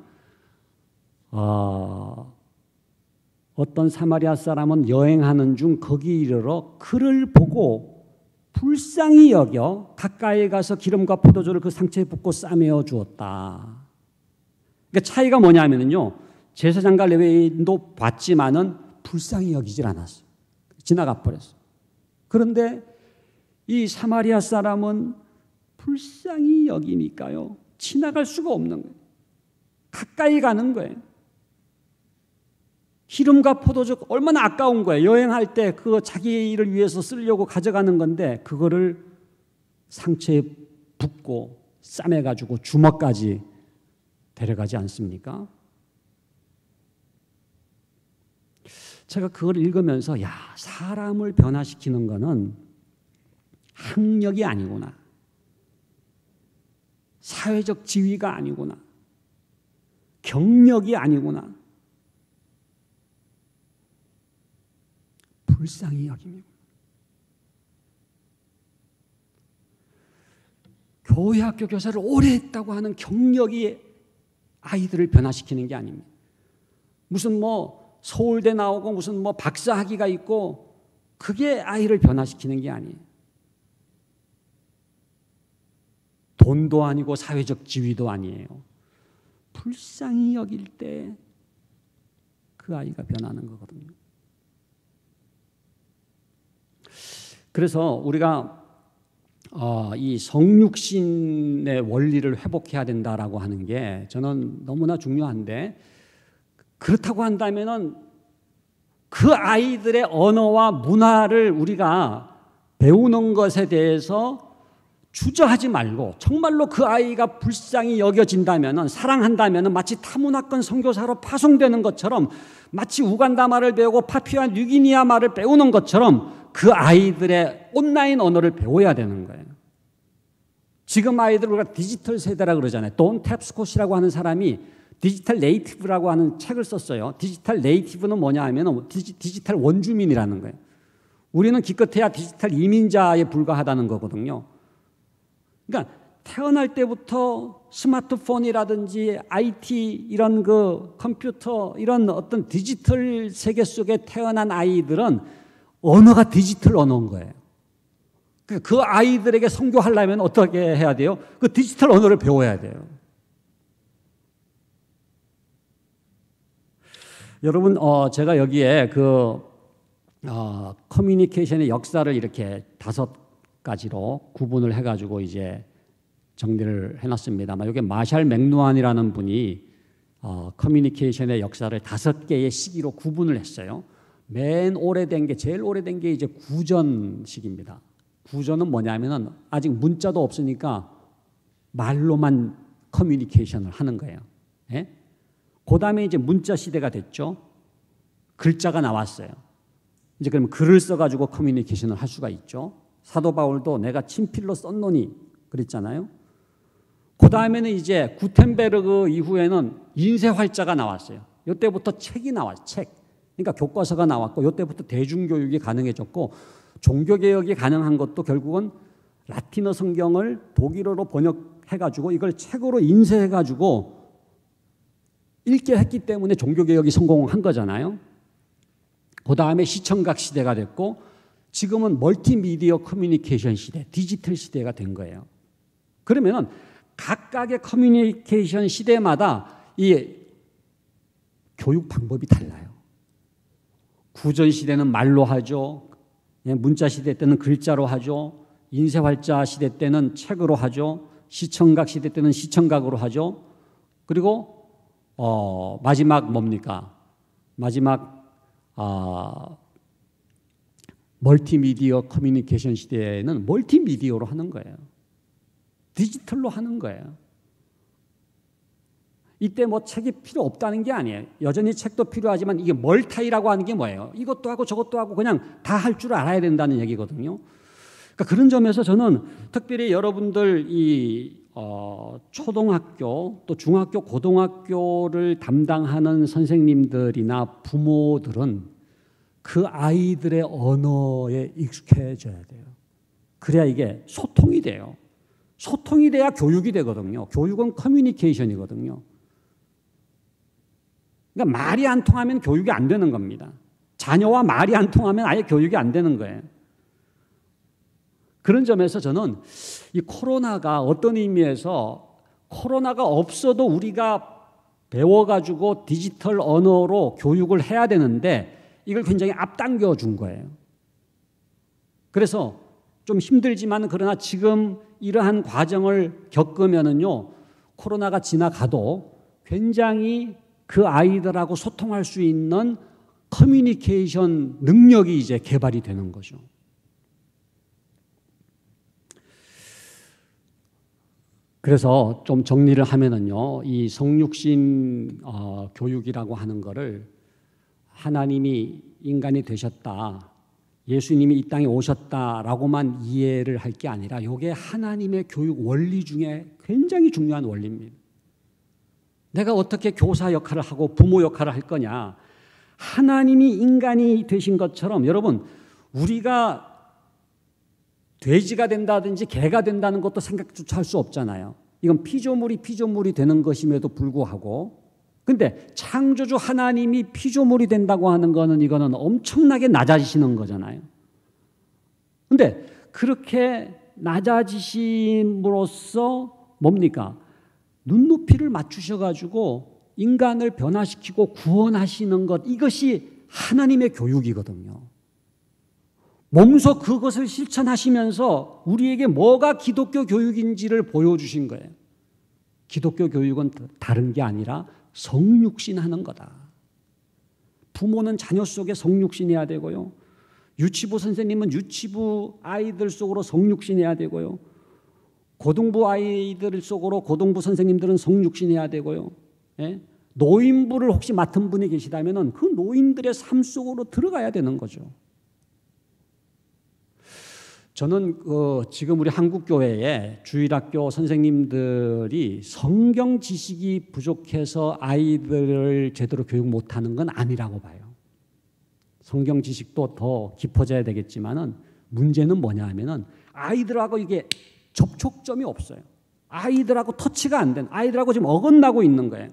어떤 사마리아 사람은 여행하는 중 거기 이르러 그를 보고 불쌍히 여겨 가까이 가서 기름과 포도주를 그 상처에 붓고 싸매어 주었다. 그러니까 차이가 뭐냐면요, 제사장과 레위인도 봤지만은 불쌍히 여기질 않았어요. 지나가 버렸어요. 그런데 이 사마리아 사람은 불쌍히 여기니까요, 지나갈 수가 없는 거예요. 가까이 가는 거예요. 기름과 포도주 얼마나 아까운 거예요. 여행할 때 그거 자기 일을 위해서 쓰려고 가져가는 건데 그거를 상처에 붓고 싸매가지고 주먹까지 데려가지 않습니까? 제가 그걸 읽으면서 야, 사람을 변화시키는 거는 학력이 아니구나, 사회적 지위가 아니구나, 경력이 아니구나, 불쌍히 여김이고. 교회 학교 교사를 오래 했다고 하는 경력이 아이들을 변화시키는 게 아닙니다. 무슨 뭐 서울대 나오고 무슨 뭐 박사 학위가 있고 그게 아이를 변화시키는 게 아니에요. 돈도 아니고 사회적 지위도 아니에요. 불쌍히 여길 때 그 아이가 변하는 거거든요. 그래서 우리가 이 성육신의 원리를 회복해야 된다라고 하는 게 저는 너무나 중요한데, 그렇다고 한다면은 그 아이들의 언어와 문화를 우리가 배우는 것에 대해서 주저하지 말고 정말로 그 아이가 불쌍히 여겨진다면은, 사랑한다면은 마치 타문화권 선교사로 파송되는 것처럼, 마치 우간다 말을 배우고 파푸아 뉴기니아 말을 배우는 것처럼 그 아이들의 온라인 언어를 배워야 되는 거예요. 지금 아이들 우리가 디지털 세대라고 그러잖아요. 돈 탭스콧이라고 하는 사람이 디지털 네이티브라고 하는 책을 썼어요. 디지털 네이티브는 뭐냐 하면 디지털 원주민이라는 거예요. 우리는 기껏해야 디지털 이민자에 불과하다는 거거든요. 그러니까 태어날 때부터 스마트폰이라든지 IT 이런 그 컴퓨터 이런 어떤 디지털 세계 속에 태어난 아이들은 언어가 디지털 언어인 거예요. 그 아이들에게 선교하려면 어떻게 해야 돼요? 그 디지털 언어를 배워야 돼요. 여러분, 제가 여기에 커뮤니케이션의 역사를 이렇게 5가지로 구분을 해가지고 이제 정리를 해놨습니다만, 여기 마샬 맥루한이라는 분이 커뮤니케이션의 역사를 5개의 시기로 구분을 했어요. 맨 오래된 게, 제일 오래된 게 이제 구전식입니다. 구전은 뭐냐면은 아직 문자도 없으니까 말로만 커뮤니케이션을 하는 거예요. 예? 그 다음에 이제 문자 시대가 됐죠. 글자가 나왔어요. 이제 그러면 글을 써가지고 커뮤니케이션을 할 수가 있죠. 사도 바울도 내가 친필로 썼노니 그랬잖아요. 그 다음에는 이제 구텐베르그 이후에는 인쇄활자가 나왔어요. 이때부터 책이 나왔어요. 책. 그러니까 교과서가 나왔고 이때부터 대중교육이 가능해졌고 종교개혁이 가능한 것도 결국은 라틴어 성경을 독일어로 번역해가지고 이걸 책으로 인쇄해가지고 읽게 했기 때문에 종교개혁이 성공한 거잖아요. 그 다음에 시청각 시대가 됐고 지금은 멀티미디어 커뮤니케이션 시대, 디지털 시대가 된 거예요. 그러면 각각의 커뮤니케이션 시대마다 이 교육 방법이 달라요. 구전 시대는 말로 하죠. 문자 시대 때는 글자로 하죠. 인쇄활자 시대 때는 책으로 하죠. 시청각 시대 때는 시청각으로 하죠. 그리고 마지막 뭡니까? 마지막 멀티미디어 커뮤니케이션 시대에는 멀티미디어로 하는 거예요. 디지털로 하는 거예요. 이때 뭐 책이 필요 없다는 게 아니에요. 여전히 책도 필요하지만 이게 멀타이라고 하는 게 뭐예요? 이것도 하고 저것도 하고 그냥 다 할 줄 알아야 된다는 얘기거든요. 그러니까 그런 점에서 저는 특별히 여러분들 이 초등학교 또 중학교 고등학교를 담당하는 선생님들이나 부모들은 그 아이들의 언어에 익숙해져야 돼요. 그래야 이게 소통이 돼요. 소통이 돼야 교육이 되거든요. 교육은 커뮤니케이션이거든요. 그러니까 말이 안 통하면 교육이 안 되는 겁니다. 자녀와 말이 안 통하면 아예 교육이 안 되는 거예요. 그런 점에서 저는 이 코로나가 어떤 의미에서 코로나가 없어도 우리가 배워가지고 디지털 언어로 교육을 해야 되는데 이걸 굉장히 앞당겨 준 거예요. 그래서 좀 힘들지만 그러나 지금 이러한 과정을 겪으면은요, 코로나가 지나가도 굉장히 그 아이들하고 소통할 수 있는 커뮤니케이션 능력이 이제 개발이 되는 거죠. 그래서 좀 정리를 하면은요, 이 성육신 교육이라고 하는 거를 하나님이 인간이 되셨다, 예수님이 이 땅에 오셨다라고만 이해를 할 게 아니라 이게 하나님의 교육 원리 중에 굉장히 중요한 원리입니다. 내가 어떻게 교사 역할을 하고 부모 역할을 할 거냐. 하나님이 인간이 되신 것처럼 여러분 우리가 돼지가 된다든지 개가 된다는 것도 생각조차 할 수 없잖아요. 이건 피조물이 되는 것임에도 불구하고 근데 창조주 하나님이 피조물이 된다고 하는 거는 이거는 엄청나게 낮아지시는 거잖아요. 근데 그렇게 낮아지심으로써 뭡니까? 눈높이를 맞추셔가지고 인간을 변화시키고 구원하시는 것, 이것이 하나님의 교육이거든요. 몸소 그것을 실천하시면서 우리에게 뭐가 기독교 교육인지를 보여주신 거예요. 기독교 교육은 다른 게 아니라 성육신하는 거다. 부모는 자녀 속에 성육신해야 되고요. 유치부 선생님은 유치부 아이들 속으로 성육신해야 되고요. 고등부 아이들 속으로 고등부 선생님들은 성육신해야 되고요. 예? 노인부를 혹시 맡은 분이 계시다면 그 노인들의 삶 속으로 들어가야 되는 거죠. 저는 지금 우리 한국교회에 주일학교 선생님들이 성경 지식이 부족해서 아이들을 제대로 교육 못하는 건 아니라고 봐요. 성경 지식도 더 깊어져야 되겠지만은 문제는 뭐냐 하면은 아이들하고 이게 접촉점이 없어요. 아이들하고 터치가 안 된, 아이들하고 지금 어긋나고 있는 거예요.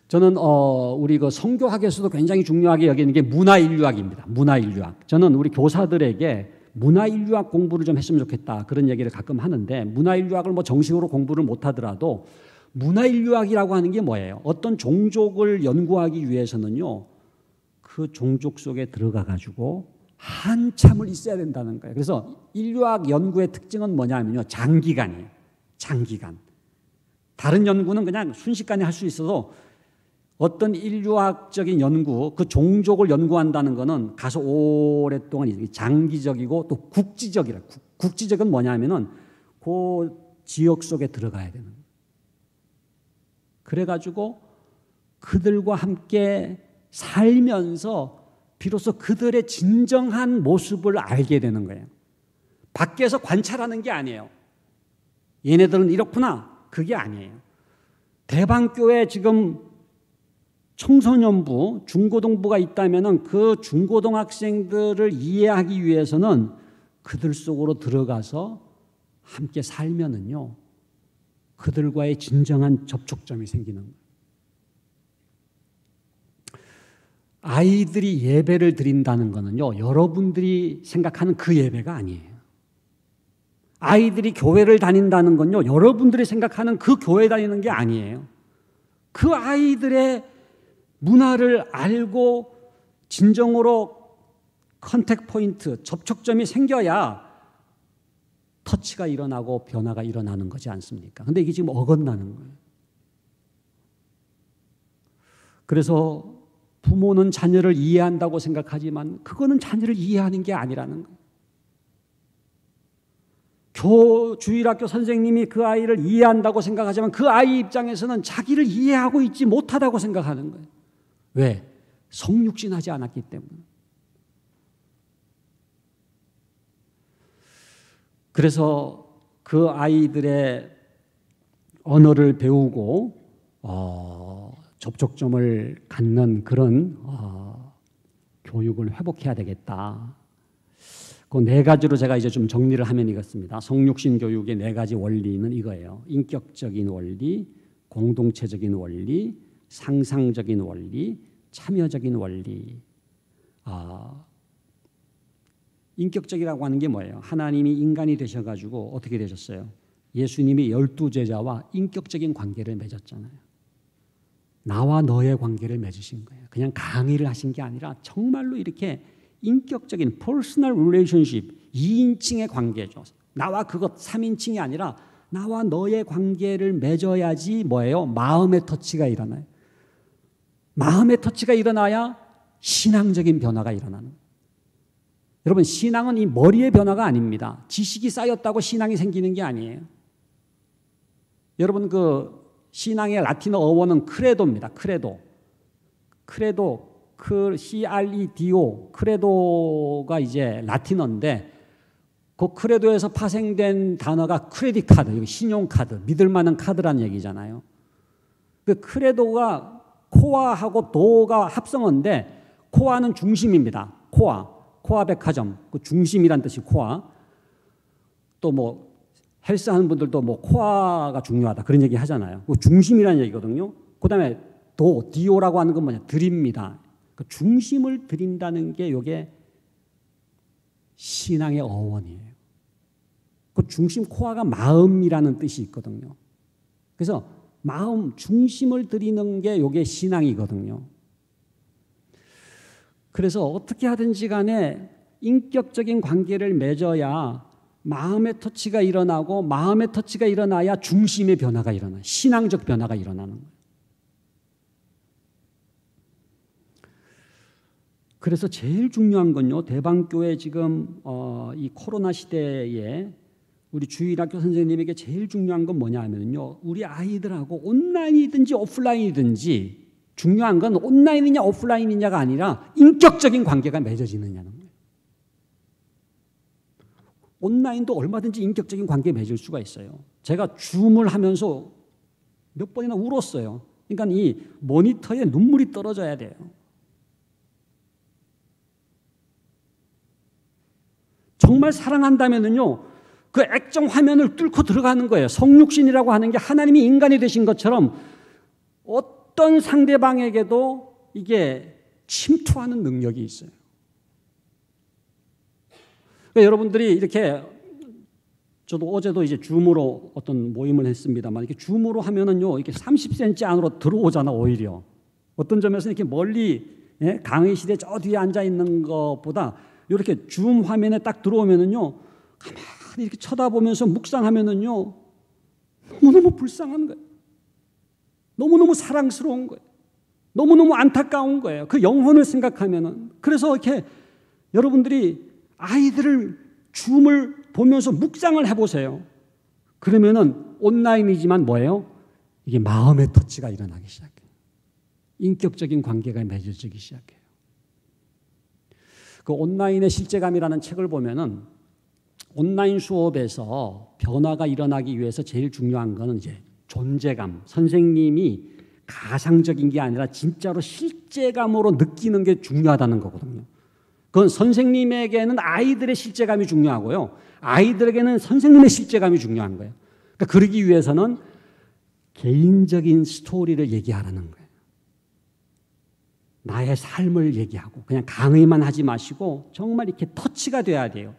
저는 우리 그 성교학에서도 굉장히 중요하게 여기는 게 문화인류학입니다. 문화인류학. 저는 우리 교사들에게 문화인류학 공부를 좀 했으면 좋겠다 그런 얘기를 가끔 하는데 문화인류학을 뭐 정식으로 공부를 못하더라도 문화인류학이라고 하는 게 뭐예요? 어떤 종족을 연구하기 위해서는요 그 종족 속에 들어가 가지고 한참을 있어야 된다는 거예요. 그래서 인류학 연구의 특징은 뭐냐면요 장기간이에요. 장기간. 다른 연구는 그냥 순식간에 할 수 있어도 어떤 인류학적인 연구, 그 종족을 연구한다는 것은 가서 오랫동안 장기적이고 또 국지적이라. 국지적은 뭐냐면은 그 지역 속에 들어가야 되는 거예요. 그래가지고 그들과 함께 살면서 비로소 그들의 진정한 모습을 알게 되는 거예요. 밖에서 관찰하는 게 아니에요. 얘네들은 이렇구나. 그게 아니에요. 대방교회 지금 청소년부, 중고등부가 있다면 그 중고등학생들을 이해하기 위해서는 그들 속으로 들어가서 함께 살면은요, 그들과의 진정한 접촉점이 생기는 거예요. 아이들이 예배를 드린다는 거는요, 여러분들이 생각하는 그 예배가 아니에요. 아이들이 교회를 다닌다는 건요, 여러분들이 생각하는 그 교회 다니는 게 아니에요. 그 아이들의 문화를 알고 진정으로 컨택 포인트, 접촉점이 생겨야 터치가 일어나고 변화가 일어나는 거지 않습니까? 근데 이게 지금 어긋나는 거예요. 그래서 부모는 자녀를 이해한다고 생각하지만 그거는 자녀를 이해하는 게 아니라는 거예요. 주일학교 선생님이 그 아이를 이해한다고 생각하지만 그 아이 입장에서는 자기를 이해하고 있지 못하다고 생각하는 거예요. 왜? 성육신하지 않았기 때문에. 그래서 그 아이들의 언어를 배우고 접촉점을 갖는 그런 교육을 회복해야 되겠다. 그 네 가지로 제가 이제 좀 정리를 하면 이렇습니다. 성육신 교육의 네 가지 원리는 이거예요. 인격적인 원리, 공동체적인 원리, 상상적인 원리, 참여적인 원리. 인격적이라고 하는 게 뭐예요? 하나님이 인간이 되셔가지고 어떻게 되셨어요? 예수님이 12제자와 인격적인 관계를 맺었잖아요. 나와 너의 관계를 맺으신 거예요. 그냥 강의를 하신 게 아니라 정말로 이렇게 인격적인 퍼스널 릴레이션십, 2인칭의 관계죠. 나와 그것 3인칭이 아니라 나와 너의 관계를 맺어야지 뭐예요? 마음의 터치가 일어나요. 마음의 터치가 일어나야 신앙적인 변화가 일어나는 거예요. 여러분, 신앙은 이 머리의 변화가 아닙니다. 지식이 쌓였다고 신앙이 생기는 게 아니에요. 여러분, 그 신앙의 라틴어 어원은 크레도입니다. 크레도. C-R-E-D-O, 크레도가 이제 라틴어인데 그 크레도에서 파생된 단어가 크레딧 카드, 신용카드, 믿을 만한 카드라는 얘기잖아요. 그 크레도가 코아하고 도가 합성어인데 코아는 중심입니다. 코아 백화점, 그 중심이란 뜻이 코아. 또 뭐 헬스 하는 분들도 뭐 코아가 중요하다 그런 얘기 하잖아요. 그 중심이라는 얘기거든요. 그다음에 디오라고 하는 건 뭐냐? 드립니다. 그 중심을 드린다는 게 이게 신앙의 어원이에요. 그 중심 코아가 마음이라는 뜻이 있거든요. 그래서 마음 중심을 드리는 게 이게 신앙이거든요. 그래서 어떻게 하든지 간에 인격적인 관계를 맺어야 마음의 터치가 일어나고 마음의 터치가 일어나야 중심의 변화가 일어나요. 신앙적 변화가 일어나는 거예요. 그래서 제일 중요한 건요, 대방교회 지금 이 코로나 시대에 우리 주일학교 선생님에게 제일 중요한 건 뭐냐 하면요, 우리 아이들하고 온라인이든지 오프라인이든지 중요한 건 온라인이냐 오프라인이냐가 아니라 인격적인 관계가 맺어지느냐는 거예요. 온라인도 얼마든지 인격적인 관계 맺을 수가 있어요. 제가 줌을 하면서 몇 번이나 울었어요. 그러니까 이 모니터에 눈물이 떨어져야 돼요. 정말 사랑한다면은요, 그 액정 화면을 뚫고 들어가는 거예요. 성육신이라고 하는 게 하나님이 인간이 되신 것처럼 어떤 상대방에게도 이게 침투하는 능력이 있어요. 그러니까 여러분들이 이렇게, 저도 어제도 이제 줌으로 어떤 모임을 했습니다만, 이렇게 줌으로 하면은요, 이렇게 30cm 안으로 들어오잖아, 오히려. 어떤 점에서 이렇게 멀리, 강의실에 저 뒤에 앉아 있는 것보다 이렇게 줌 화면에 딱 들어오면은요, 가만히 이렇게 쳐다보면서 묵상하면은요, 너무너무 불쌍한 거예요. 너무너무 사랑스러운 거예요. 너무너무 안타까운 거예요. 그 영혼을 생각하면은. 그래서 이렇게 여러분들이 아이들을 줌을 보면서 묵상을 해보세요. 그러면은 온라인이지만 뭐예요? 이게 마음의 터치가 일어나기 시작해요. 인격적인 관계가 맺어지기 시작해요. 그 온라인의 실제감이라는 책을 보면은 온라인 수업에서 변화가 일어나기 위해서 제일 중요한 거는 이제 존재감, 선생님이 가상적인 게 아니라 진짜로 실제감으로 느끼는 게 중요하다는 거거든요. 그건 선생님에게는 아이들의 실제감이 중요하고요. 아이들에게는 선생님의 실제감이 중요한 거예요. 그러니까 그러기 위해서는 개인적인 스토리를 얘기하라는 거예요. 나의 삶을 얘기하고 그냥 강의만 하지 마시고 정말 이렇게 터치가 돼야 돼요.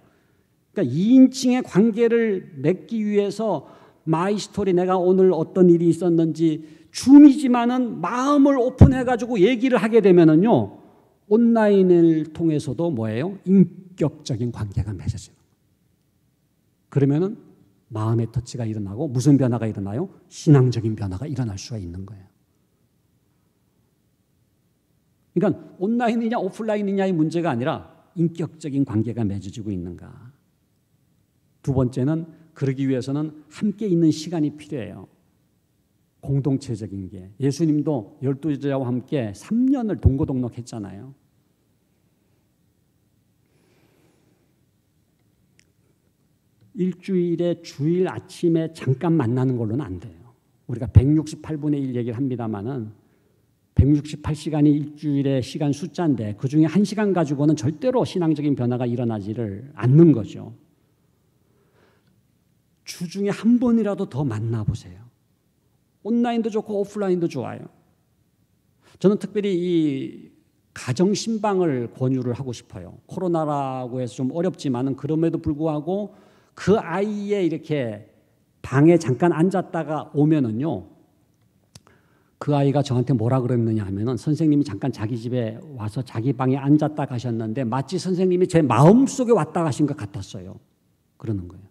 그러니까 2인칭의 관계를 맺기 위해서 마이 스토리, 내가 오늘 어떤 일이 있었는지 줌이지만은 마음을 오픈해가지고 얘기를 하게 되면은요, 온라인을 통해서도 뭐예요? 인격적인 관계가 맺어지는 거예요. 그러면은 마음의 터치가 일어나고 무슨 변화가 일어나요? 신앙적인 변화가 일어날 수가 있는 거예요. 그러니까 온라인이냐 오프라인이냐의 문제가 아니라 인격적인 관계가 맺어지고 있는가. 두 번째는 그러기 위해서는 함께 있는 시간이 필요해요. 공동체적인 게. 예수님도 12제자와 함께 3년을 동고동락했잖아요. 일주일에 주일 아침에 잠깐 만나는 걸로는 안 돼요. 우리가 168분의 1 얘기를 합니다마는 168시간이 일주일의 시간 숫자인데 그중에 1시간 가지고는 절대로 신앙적인 변화가 일어나지를 않는 거죠. 주중에 한 번이라도 더 만나보세요. 온라인도 좋고 오프라인도 좋아요. 저는 특별히 이 가정신방을 권유를 하고 싶어요. 코로나라고 해서 좀 어렵지만은 그럼에도 불구하고 그 아이의 이렇게 방에 잠깐 앉았다가 오면은요, 그 아이가 저한테 뭐라 그랬느냐 하면은 선생님이 잠깐 자기 집에 와서 자기 방에 앉았다 가셨는데 마치 선생님이 제 마음속에 왔다 가신 것 같았어요. 그러는 거예요.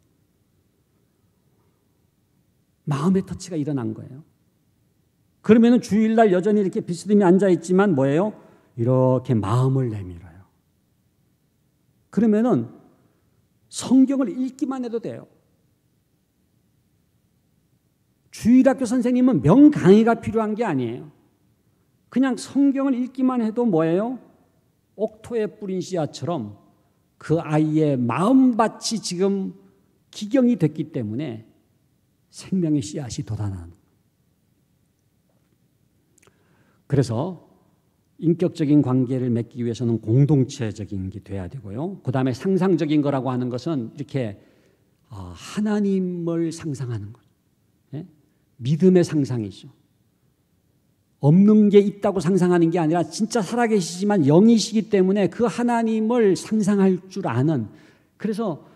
마음의 터치가 일어난 거예요. 그러면은 주일날 여전히 이렇게 비스듬히 앉아있지만 뭐예요? 이렇게 마음을 내밀어요. 그러면은 성경을 읽기만 해도 돼요. 주일학교 선생님은 명강의가 필요한 게 아니에요. 그냥 성경을 읽기만 해도 뭐예요? 옥토에 뿌린 씨앗처럼 그 아이의 마음밭이 지금 기경이 됐기 때문에 생명의 씨앗이 돋아나는. 그래서 인격적인 관계를 맺기 위해서는 공동체적인 게 돼야 되고요. 그 다음에 상상적인 거라고 하는 것은 이렇게 하나님을 상상하는 거예요. 예? 믿음의 상상이죠. 없는 게 있다고 상상하는 게 아니라 진짜 살아계시지만 영이시기 때문에 그 하나님을 상상할 줄 아는. 그래서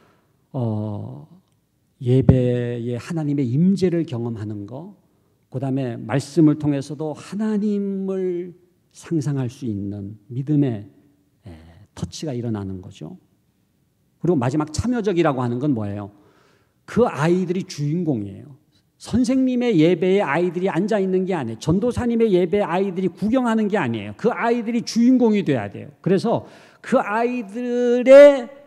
예배에 하나님의 임재를 경험하는 거, 그 다음에 말씀을 통해서도 하나님을 상상할 수 있는 믿음의 터치가 일어나는 거죠. 그리고 마지막 참여적이라고 하는 건 뭐예요? 그 아이들이 주인공이에요. 선생님의 예배에 아이들이 앉아있는 게 아니에요. 전도사님의 예배에 아이들이 구경하는 게 아니에요. 그 아이들이 주인공이 돼야 돼요. 그래서 그 아이들의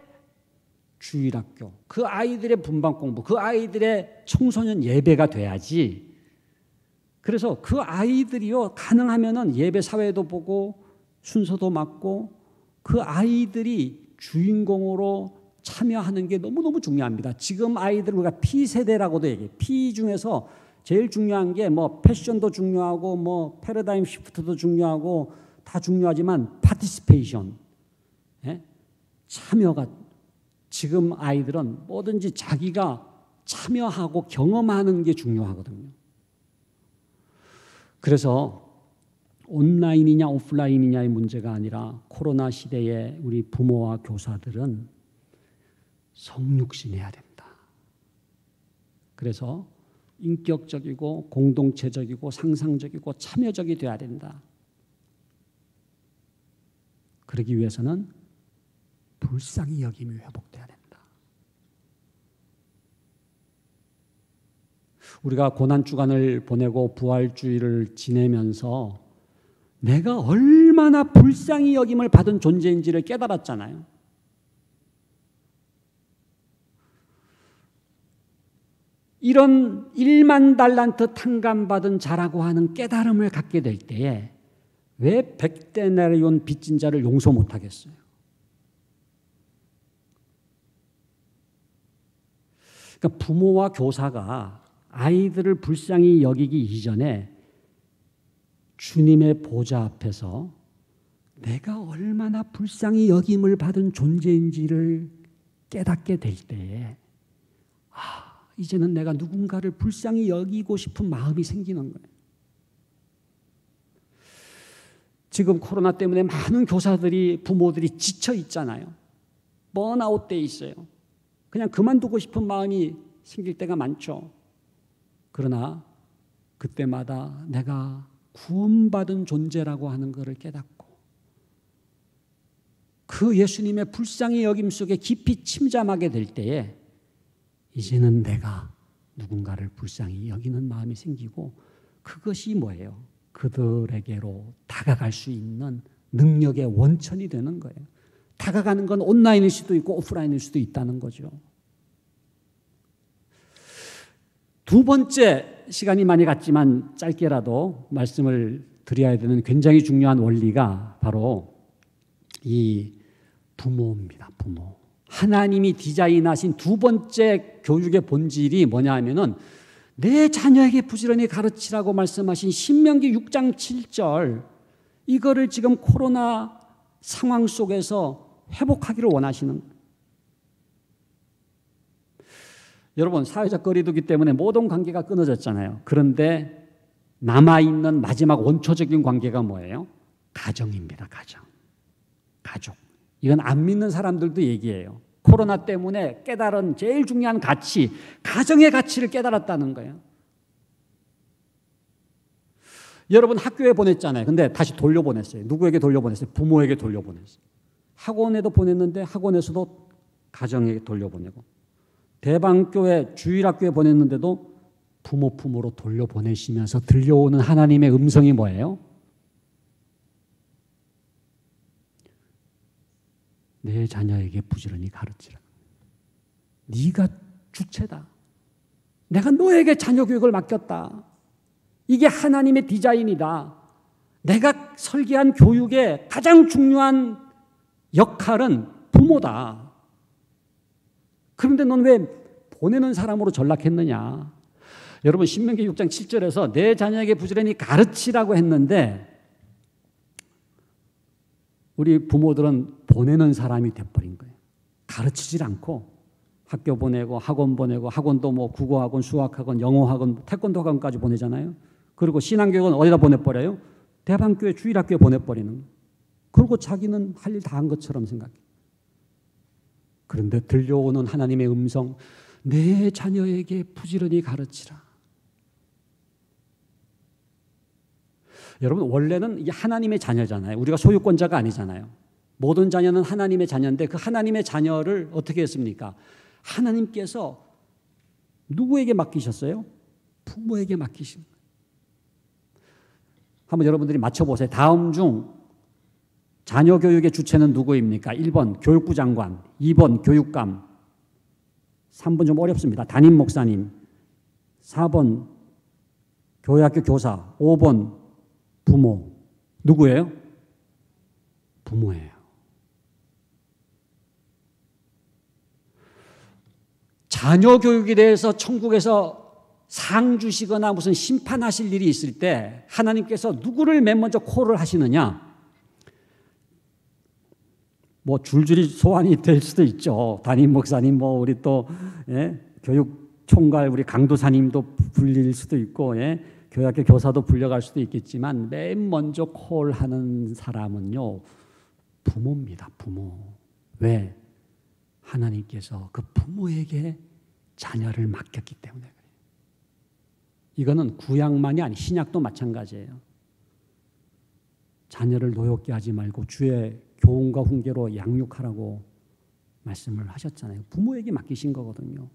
주일학교, 그 아이들의 분방공부, 그 아이들의 청소년 예배가 돼야지. 그래서 그 아이들이요, 가능하면은 예배 사회도 보고 순서도 맡고 그 아이들이 주인공으로 참여하는 게 너무너무 중요합니다. 지금 아이들 우리가 P세대라고도 얘기해요. P 중에서 제일 중요한 게 뭐 패션도 중요하고 뭐 패러다임 시프트도 중요하고 다 중요하지만 파티시페이션, 참여가, 지금 아이들은 뭐든지 자기가 참여하고 경험하는 게 중요하거든요. 그래서 온라인이냐 오프라인이냐의 문제가 아니라 코로나 시대에 우리 부모와 교사들은 성육신해야 된다. 그래서 인격적이고 공동체적이고 상상적이고 참여적이 돼야 된다. 그러기 위해서는 불쌍히 여김이 회복돼야 된다. 우리가 고난주간을 보내고 부활주의를 지내면서 내가 얼마나 불쌍히 여김을 받은 존재인지를 깨달았잖아요. 이런 1만 달란트 탕감받은 자라고 하는 깨달음을 갖게 될 때에 왜 100데나리온 빚진 자를 용서 못하겠어요? 그러니까 부모와 교사가 아이들을 불쌍히 여기기 이전에 주님의 보좌 앞에서 내가 얼마나 불쌍히 여김을 받은 존재인지를 깨닫게 될 때에 이제는 내가 누군가를 불쌍히 여기고 싶은 마음이 생기는 거예요. 지금 코로나 때문에 많은 교사들이, 부모들이 지쳐 있잖아요. 번아웃 돼 있어요. 그냥 그만두고 싶은 마음이 생길 때가 많죠. 그러나 그때마다 내가 구원받은 존재라고 하는 것을 깨닫고 그 예수님의 불쌍히 여김 속에 깊이 침잠하게 될 때에 이제는 내가 누군가를 불쌍히 여기는 마음이 생기고, 그것이 뭐예요? 그들에게로 다가갈 수 있는 능력의 원천이 되는 거예요. 다가가는 건 온라인일 수도 있고 오프라인일 수도 있다는 거죠. 두 번째, 시간이 많이 갔지만 짧게라도 말씀을 드려야 되는 굉장히 중요한 원리가 바로 이 부모입니다. 부모. 하나님이 디자인하신 두 번째 교육의 본질이 뭐냐 하면은 내 자녀에게 부지런히 가르치라고 말씀하신 신명기 6장 7절, 이거를 지금 코로나 상황 속에서 회복하기를 원하시는 거예요. 여러분, 사회적 거리두기 때문에 모든 관계가 끊어졌잖아요. 그런데 남아있는 마지막 원초적인 관계가 뭐예요? 가정입니다. 가족. 이건 안 믿는 사람들도 얘기해요. 코로나 때문에 깨달은 제일 중요한 가치, 가정의 가치를 깨달았다는 거예요. 여러분 학교에 보냈잖아요. 근데 다시 돌려보냈어요. 누구에게 돌려보냈어요? 부모에게 돌려보냈어요. 학원에도 보냈는데 학원에서도 가정에게 돌려보내고, 대방교회 주일학교에 보냈는데도 부모 품으로 돌려보내시면서 들려오는 하나님의 음성이 뭐예요? 내 자녀에게 부지런히 가르치라. 네가 주체다. 내가 너에게 자녀 교육을 맡겼다. 이게 하나님의 디자인이다. 내가 설계한 교육의 가장 중요한 역할은 부모다. 그런데 넌 왜 보내는 사람으로 전락했느냐? 여러분, 신명기 6장 7절에서 내 자녀에게 부지런히 가르치라고 했는데 우리 부모들은 보내는 사람이 돼버린 거예요. 가르치질 않고 학교 보내고 학원 보내고, 학원도 뭐 국어학원, 수학학원, 영어학원, 태권도 학원까지 보내잖아요. 그리고 신앙교육은 어디다 보내버려요? 대방교회 주일학교에 보내버리는 거예요. 그리고 자기는 할 일 다 한 것처럼 생각해요. 그런데 들려오는 하나님의 음성, 내 자녀에게 부지런히 가르치라. 여러분, 원래는 하나님의 자녀잖아요. 우리가 소유권자가 아니잖아요. 모든 자녀는 하나님의 자녀인데 그 하나님의 자녀를 어떻게 했습니까? 하나님께서 누구에게 맡기셨어요? 부모에게 맡기신 거예요. 한번 여러분들이 맞춰보세요. 다음 중 자녀 교육의 주체는 누구입니까? 1번 교육부 장관, 2번 교육감, 3번 좀 어렵습니다. 담임 목사님, 4번 교회학교 교사, 5번 부모. 누구예요? 부모예요. 자녀 교육에 대해서 천국에서 상 주시거나 무슨 심판하실 일이 있을 때 하나님께서 누구를 맨 먼저 콜을 하시느냐? 뭐 줄줄이 소환이 될 수도 있죠. 담임 목사님, 뭐 우리 또 교육 총괄 우리 강도사님도 불릴 수도 있고, 교회학교 교사도 불려갈 수도 있겠지만 맨 먼저 콜하는 사람은요, 부모입니다. 부모. 왜? 하나님께서 그 부모에게 자녀를 맡겼기 때문에 그래요. 이거는 구약만이 아니 신약도 마찬가지예요. 자녀를 노엽게 하지 말고 주의 교훈과 훈계로 양육하라고 말씀을 하셨잖아요. 부모에게 맡기신 거거든요.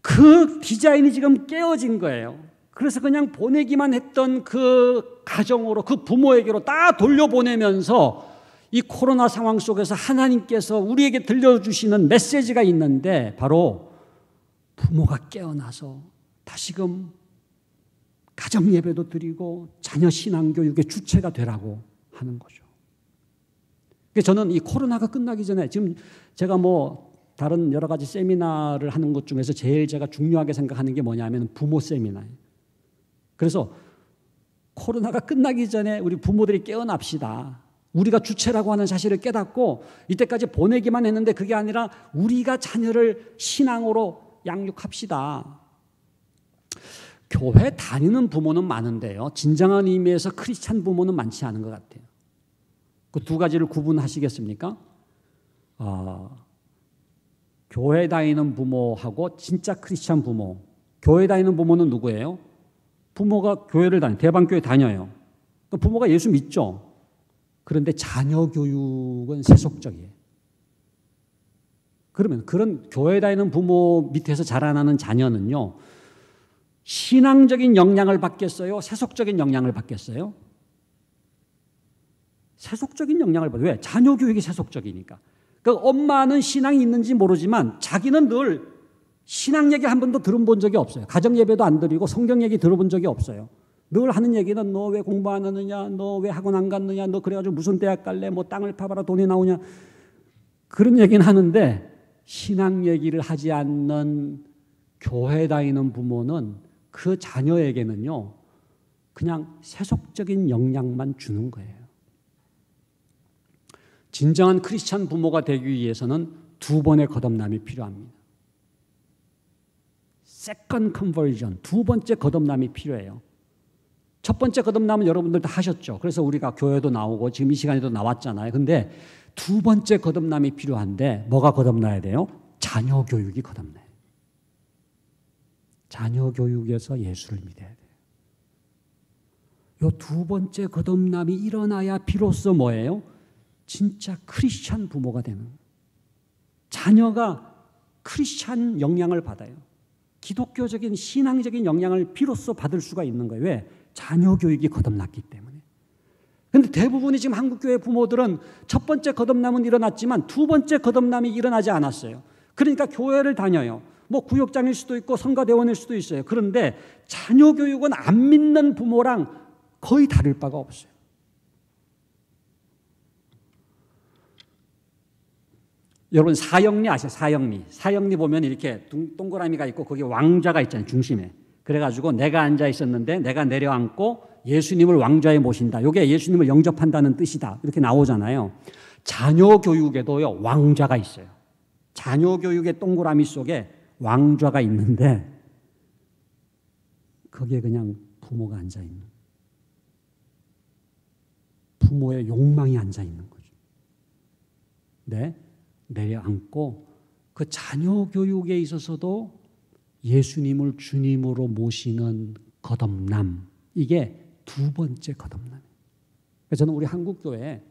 그 디자인이 지금 깨어진 거예요. 그래서 그냥 보내기만 했던 그 가정으로, 그 부모에게로 다 돌려보내면서 이 코로나 상황 속에서 하나님께서 우리에게 들려주시는 메시지가 있는데, 바로 부모가 깨어나서 다시금 가정 예배도 드리고 자녀 신앙 교육의 주체가 되라고 하는 거죠. 그래서 저는 이 코로나가 끝나기 전에 지금 제가 뭐 다른 여러 가지 세미나를 하는 것 중에서 제일 제가 중요하게 생각하는 게 뭐냐면 부모 세미나예요. 그래서 코로나가 끝나기 전에 우리 부모들이 깨어납시다. 우리가 주체라고 하는 사실을 깨닫고 이때까지 보내기만 했는데 그게 아니라 우리가 자녀를 신앙으로 양육합시다. 교회 다니는 부모는 많은데요. 진정한 의미에서 크리스찬 부모는 많지 않은 것 같아요. 그 두 가지를 구분하시겠습니까? 교회 다니는 부모하고 진짜 크리스찬 부모. 교회 다니는 부모는 누구예요? 부모가 교회를 대방교회 다녀요. 부모가 예수 믿죠. 그런데 자녀 교육은 세속적이에요. 그러면 그런 교회 다니는 부모 밑에서 자라나는 자녀는요, 신앙적인 영향을 받겠어요? 세속적인 영향을 받겠어요? 세속적인 영향을 받아요. 왜? 자녀 교육이 세속적이니까. 그러니까 엄마는 신앙이 있는지 모르지만 자기는 늘 신앙 얘기 한 번도 들어본 적이 없어요. 가정 예배도 안 드리고 성경 얘기 들어본 적이 없어요. 늘 하는 얘기는 너 왜 공부 안 하느냐, 너 왜 학원 안 갔느냐, 너 그래가지고 무슨 대학 갈래, 뭐 땅을 파봐라 돈이 나오냐, 그런 얘기는 하는데 신앙 얘기를 하지 않는 교회 다니는 부모는 그 자녀에게는요 그냥 세속적인 영향만 주는 거예요. 진정한 크리스찬 부모가 되기 위해서는 두 번의 거듭남이 필요합니다. 세컨드 컨버전, 두 번째 거듭남이 필요해요. 첫 번째 거듭남은 여러분들 다 하셨죠. 그래서 우리가 교회도 나오고 지금 이 시간에도 나왔잖아요. 근데 두 번째 거듭남이 필요한데 뭐가 거듭나야 돼요? 자녀 교육이 거듭나요. 자녀 교육에서 예수를 믿어야 돼요. 이 두 번째 거듭남이 일어나야 비로소 뭐예요? 진짜 크리스찬 부모가 되는 거예요. 자녀가 크리스찬 영향을 받아요. 기독교적인 신앙적인 영향을 비로소 받을 수가 있는 거예요. 왜? 자녀 교육이 거듭났기 때문에. 그런데 대부분이 지금 한국교회 부모들은 첫 번째 거듭남은 일어났지만 두 번째 거듭남이 일어나지 않았어요. 그러니까 교회를 다녀요. 뭐 구역장일 수도 있고 성가대원일 수도 있어요. 그런데 자녀 교육은 안 믿는 부모랑 거의 다를 바가 없어요. 여러분 사형리 아세요? 사형리. 사형리 보면 이렇게 동그라미가 있고 거기 왕좌가 있잖아요. 중심에. 그래가지고 내가 앉아 있었는데 내가 내려앉고 예수님을 왕좌에 모신다. 이게 예수님을 영접한다는 뜻이다. 이렇게 나오잖아요. 자녀 교육에도요 왕좌가 있어요. 자녀 교육의 동그라미 속에 왕좌가 있는데 거기에 그냥 부모가 앉아 있는, 부모의 욕망이 앉아 있는 거죠. 네, 내려앉고 그 자녀 교육에 있어서도 예수님을 주님으로 모시는 거듭남, 이게 두 번째 거듭남이에요. 그래서 저는 우리 한국교회에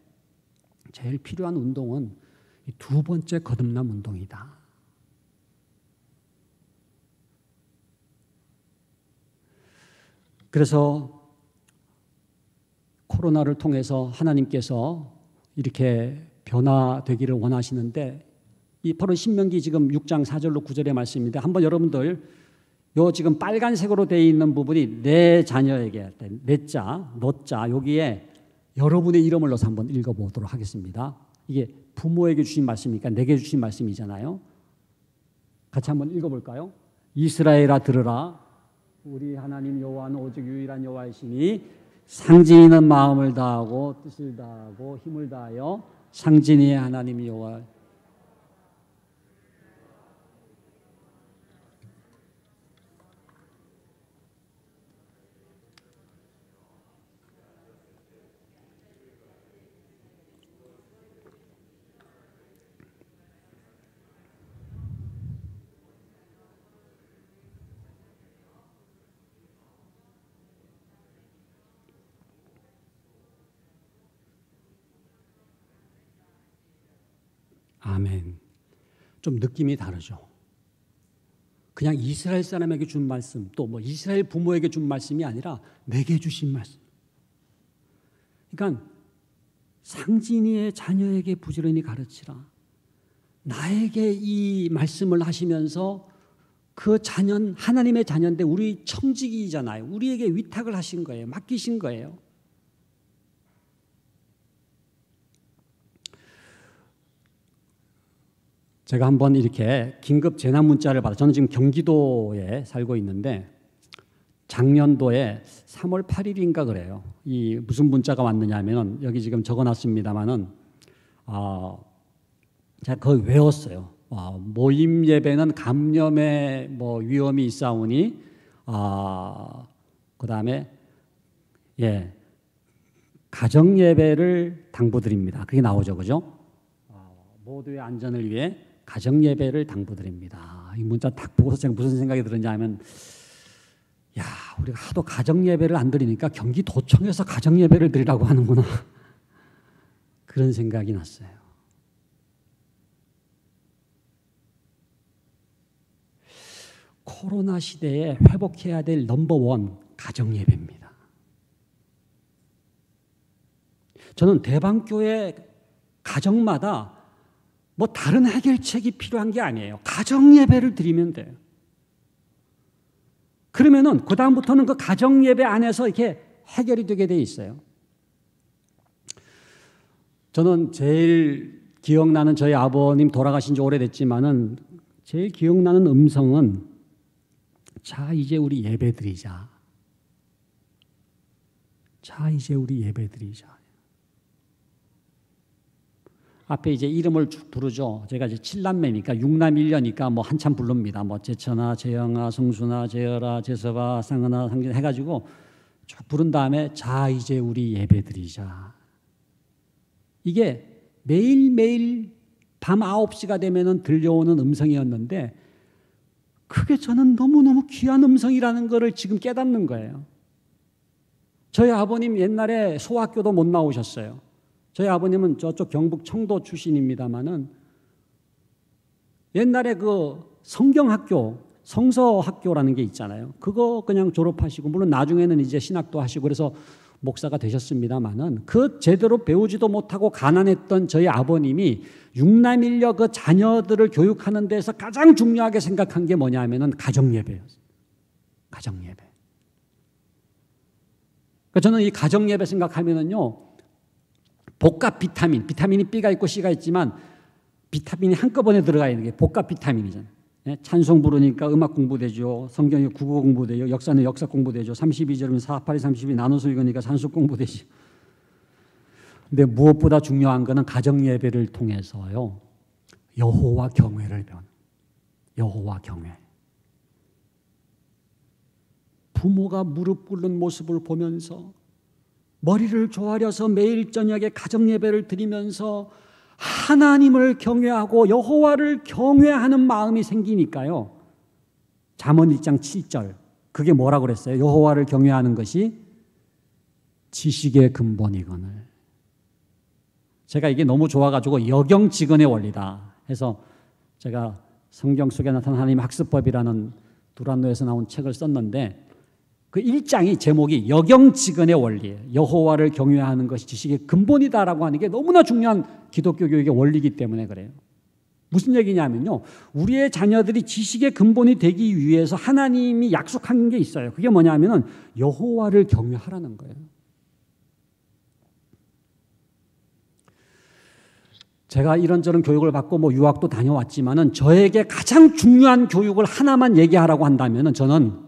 제일 필요한 운동은 이 두 번째 거듭남 운동이다. 그래서 코로나를 통해서 하나님께서 이렇게 변화되기를 원하시는데 이 바로 신명기 지금 6장 4절로 9절의 말씀인데 한번 여러분들 요 지금 빨간색으로 되어 있는 부분이 내 자녀에게 내자, 너자 여기에 여러분의 이름을 넣어서 한번 읽어보도록 하겠습니다. 이게 부모에게 주신 말씀이니까 내게 주신 말씀이잖아요. 같이 한번 읽어볼까요? 이스라엘아 들으라. 우리 하나님 여호와는 오직 유일한 여호와이시니 상징 있는 마음을 다하고 뜻을 다하고 힘을 다하여 상진이의 하나님 여호와. 아멘. 좀 느낌이 다르죠. 그냥 이스라엘 사람에게 준 말씀, 또 뭐 이스라엘 부모에게 준 말씀이 아니라 내게 주신 말씀. 그러니까 상진이의 자녀에게 부지런히 가르치라. 나에게 이 말씀을 하시면서 그 자녀는 하나님의 자녀인데 우리 청지기잖아요. 우리에게 위탁을 하신 거예요. 맡기신 거예요. 제가 한번 이렇게 긴급 재난 문자를 받아. 저는 지금 경기도에 살고 있는데 작년도에 3월 8일인가 그래요. 이 무슨 문자가 왔느냐면은 여기 지금 적어놨습니다만은 제가 거의 외웠어요. 모임 예배는 감염의 뭐 위험이 있사오니 그다음에 가정 예배를 당부드립니다. 그게 나오죠, 그죠? 모두의 안전을 위해 가정 예배를 당부드립니다. 이 문자 딱 보고서 제가 무슨 생각이 들었냐 하면, 야, 우리가 하도 가정 예배를 안 드리니까 경기도청에서 가정 예배를 드리라고 하는구나. 그런 생각이 났어요. 코로나 시대에 회복해야 될 넘버원 가정 예배입니다. 저는 대방교회 가정마다 뭐 다른 해결책이 필요한 게 아니에요. 가정 예배를 드리면 돼요. 그러면은 그 다음부터는 그 가정 예배 안에서 이렇게 해결이 되게 돼 있어요. 저는 제일 기억나는 저희 아버님 돌아가신 지 오래됐지만은 제일 기억나는 음성은 자 이제 우리 예배 드리자. 자 이제 우리 예배 드리자. 앞에 이제 이름을 쭉 부르죠. 제가 이제 7남매니까 6남 1녀니까 뭐 한참 부릅니다. 뭐 재천아, 재영아, 성순아, 재열아, 재섭아, 상은아, 상진 해가지고 쭉 부른 다음에 자 이제 우리 예배 드리자. 이게 매일매일 밤 9시가 되면은 들려오는 음성이었는데 그게 저는 너무너무 귀한 음성이라는 것을 지금 깨닫는 거예요. 저희 아버님 옛날에 소학교도 못 나오셨어요. 저희 아버님은 저쪽 경북 청도 출신입니다만은 옛날에 그 성경학교, 성서학교라는 게 있잖아요. 그거 그냥 졸업하시고 물론 나중에는 이제 신학도 하시고 그래서 목사가 되셨습니다만은 그 제대로 배우지도 못하고 가난했던 저희 아버님이 6남 1녀 그 자녀들을 교육하는 데서 가장 중요하게 생각한 게 뭐냐면은 가정예배였어요. 가정예배. 그러니까 저는 이 가정예배 생각하면은요. 복합 비타민이 B가 있고 C가 있지만 비타민이 한꺼번에 들어가 있는 게 복합 비타민이잖아요. 찬송 부르니까 음악 공부되죠. 성경이 국어 공부되죠. 역사는 역사 공부되죠. 32절이면 4, 8, 32 나눠서 읽으니까 산수 공부되죠. 근데 무엇보다 중요한 거는 가정 예배를 통해서요. 여호와 경외를 배우는 여호와 경외. 부모가 무릎 꿇는 모습을 보면서 머리를 조아려서 매일 저녁에 가정 예배를 드리면서 하나님을 경외하고 여호와를 경외하는 마음이 생기니까요. 잠언 1장 7절 그게 뭐라고 그랬어요? 여호와를 경외하는 것이 지식의 근본이거늘. 제가 이게 너무 좋아가지고 여경지근의 원리다 해서 제가 성경 속에 나타난 하나님 학습법이라는 두란노에서 나온 책을 썼는데 그 1장이 제목이 여경지근의 원리예요. 여호와를 경외하는 것이 지식의 근본이다라고 하는 게 너무나 중요한 기독교 교육의 원리이기 때문에 그래요. 무슨 얘기냐면요. 우리의 자녀들이 지식의 근본이 되기 위해서 하나님이 약속한 게 있어요. 그게 뭐냐면은 여호와를 경외하라는 거예요. 제가 이런저런 교육을 받고 뭐 유학도 다녀왔지만은 저에게 가장 중요한 교육을 하나만 얘기하라고 한다면은 저는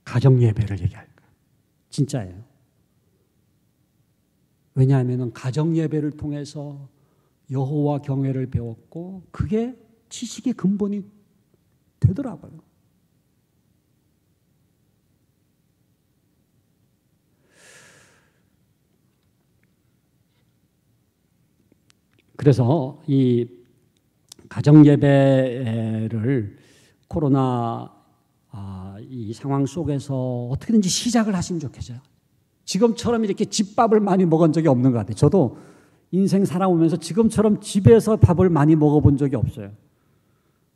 가정 예배를 얘기할 거예요. 진짜예요. 왜냐하면 가정 예배를 통해서 여호와 경외를 배웠고 그게 지식의 근본이 되더라고요. 그래서 이 가정 예배를 코로나 이 상황 속에서 어떻게든지 시작을 하시면 좋겠어요. 지금처럼 이렇게 집밥을 많이 먹은 적이 없는 것 같아요. 저도 인생 살아오면서 지금처럼 집에서 밥을 많이 먹어본 적이 없어요.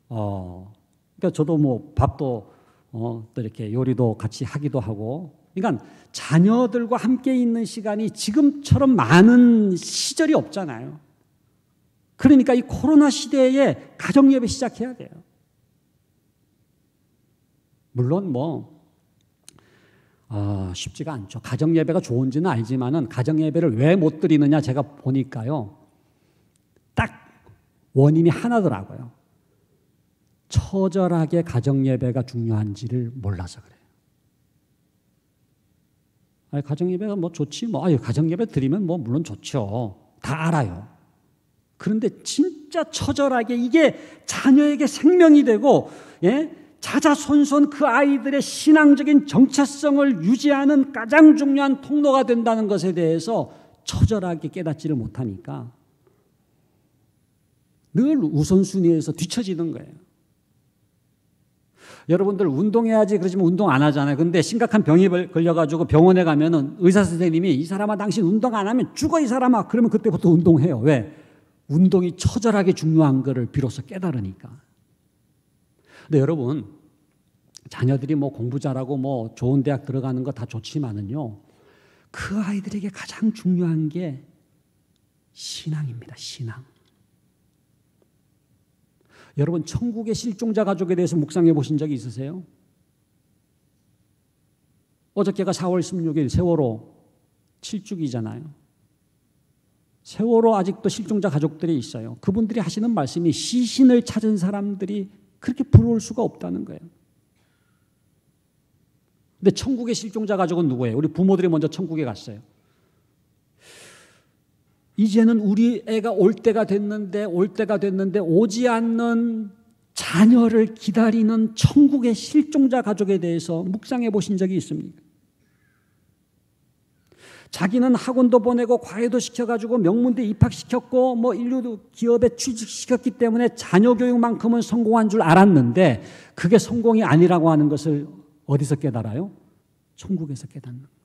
그러니까 저도 뭐 밥도 또 이렇게 요리도 같이 하기도 하고, 그러니까 자녀들과 함께 있는 시간이 지금처럼 많은 시절이 없잖아요. 그러니까 이 코로나 시대에 가정 예배 시작해야 돼요. 물론 쉽지가 않죠. 가정 예배가 좋은지는 알지만은 가정 예배를 왜 못 드리느냐 제가 보니까요. 딱 원인이 하나더라고요. 처절하게 가정 예배가 중요한지를 몰라서 그래요. 아니, 가정 예배가 좋지 가정 예배 드리면 물론 좋죠. 다 알아요. 그런데 진짜 처절하게 이게 자녀에게 생명이 되고 자자손손 그 아이들의 신앙적인 정체성을 유지하는 가장 중요한 통로가 된다는 것에 대해서 처절하게 깨닫지를 못하니까 늘 우선순위에서 뒤처지는 거예요. 여러분들 운동해야지 그러지만 운동 안 하잖아요. 근데 심각한 병이 걸려가지고 병원에 가면은 의사 선생님이 이 사람아 당신 운동 안 하면 죽어 이 사람아. 그러면 그때부터 운동해요. 왜? 운동이 처절하게 중요한 거를 비로소 깨달으니까. 근데 여러분 자녀들이 공부 잘하고 좋은 대학 들어가는 거 다 좋지만은요. 그 아이들에게 가장 중요한 게 신앙입니다. 신앙. 여러분 천국의 실종자 가족에 대해서 묵상해 보신 적이 있으세요? 어저께가 4월 16일 세월호 7주기잖아요. 세월호 아직도 실종자 가족들이 있어요. 그분들이 하시는 말씀이 시신을 찾은 사람들이 그렇게 부러울 수가 없다는 거예요. 근데 천국의 실종자 가족은 누구예요? 우리 부모들이 먼저 천국에 갔어요. 이제는 우리 애가 올 때가 됐는데 오지 않는 자녀를 기다리는 천국의 실종자 가족에 대해서 묵상해 보신 적이 있습니까? 자기는 학원도 보내고 과외도 시켜가지고 명문대 입학시켰고 인류 기업에 취직시켰기 때문에 자녀 교육만큼은 성공한 줄 알았는데 그게 성공이 아니라고 하는 것을 어디서 깨달아요? 천국에서 깨닫는 거예요.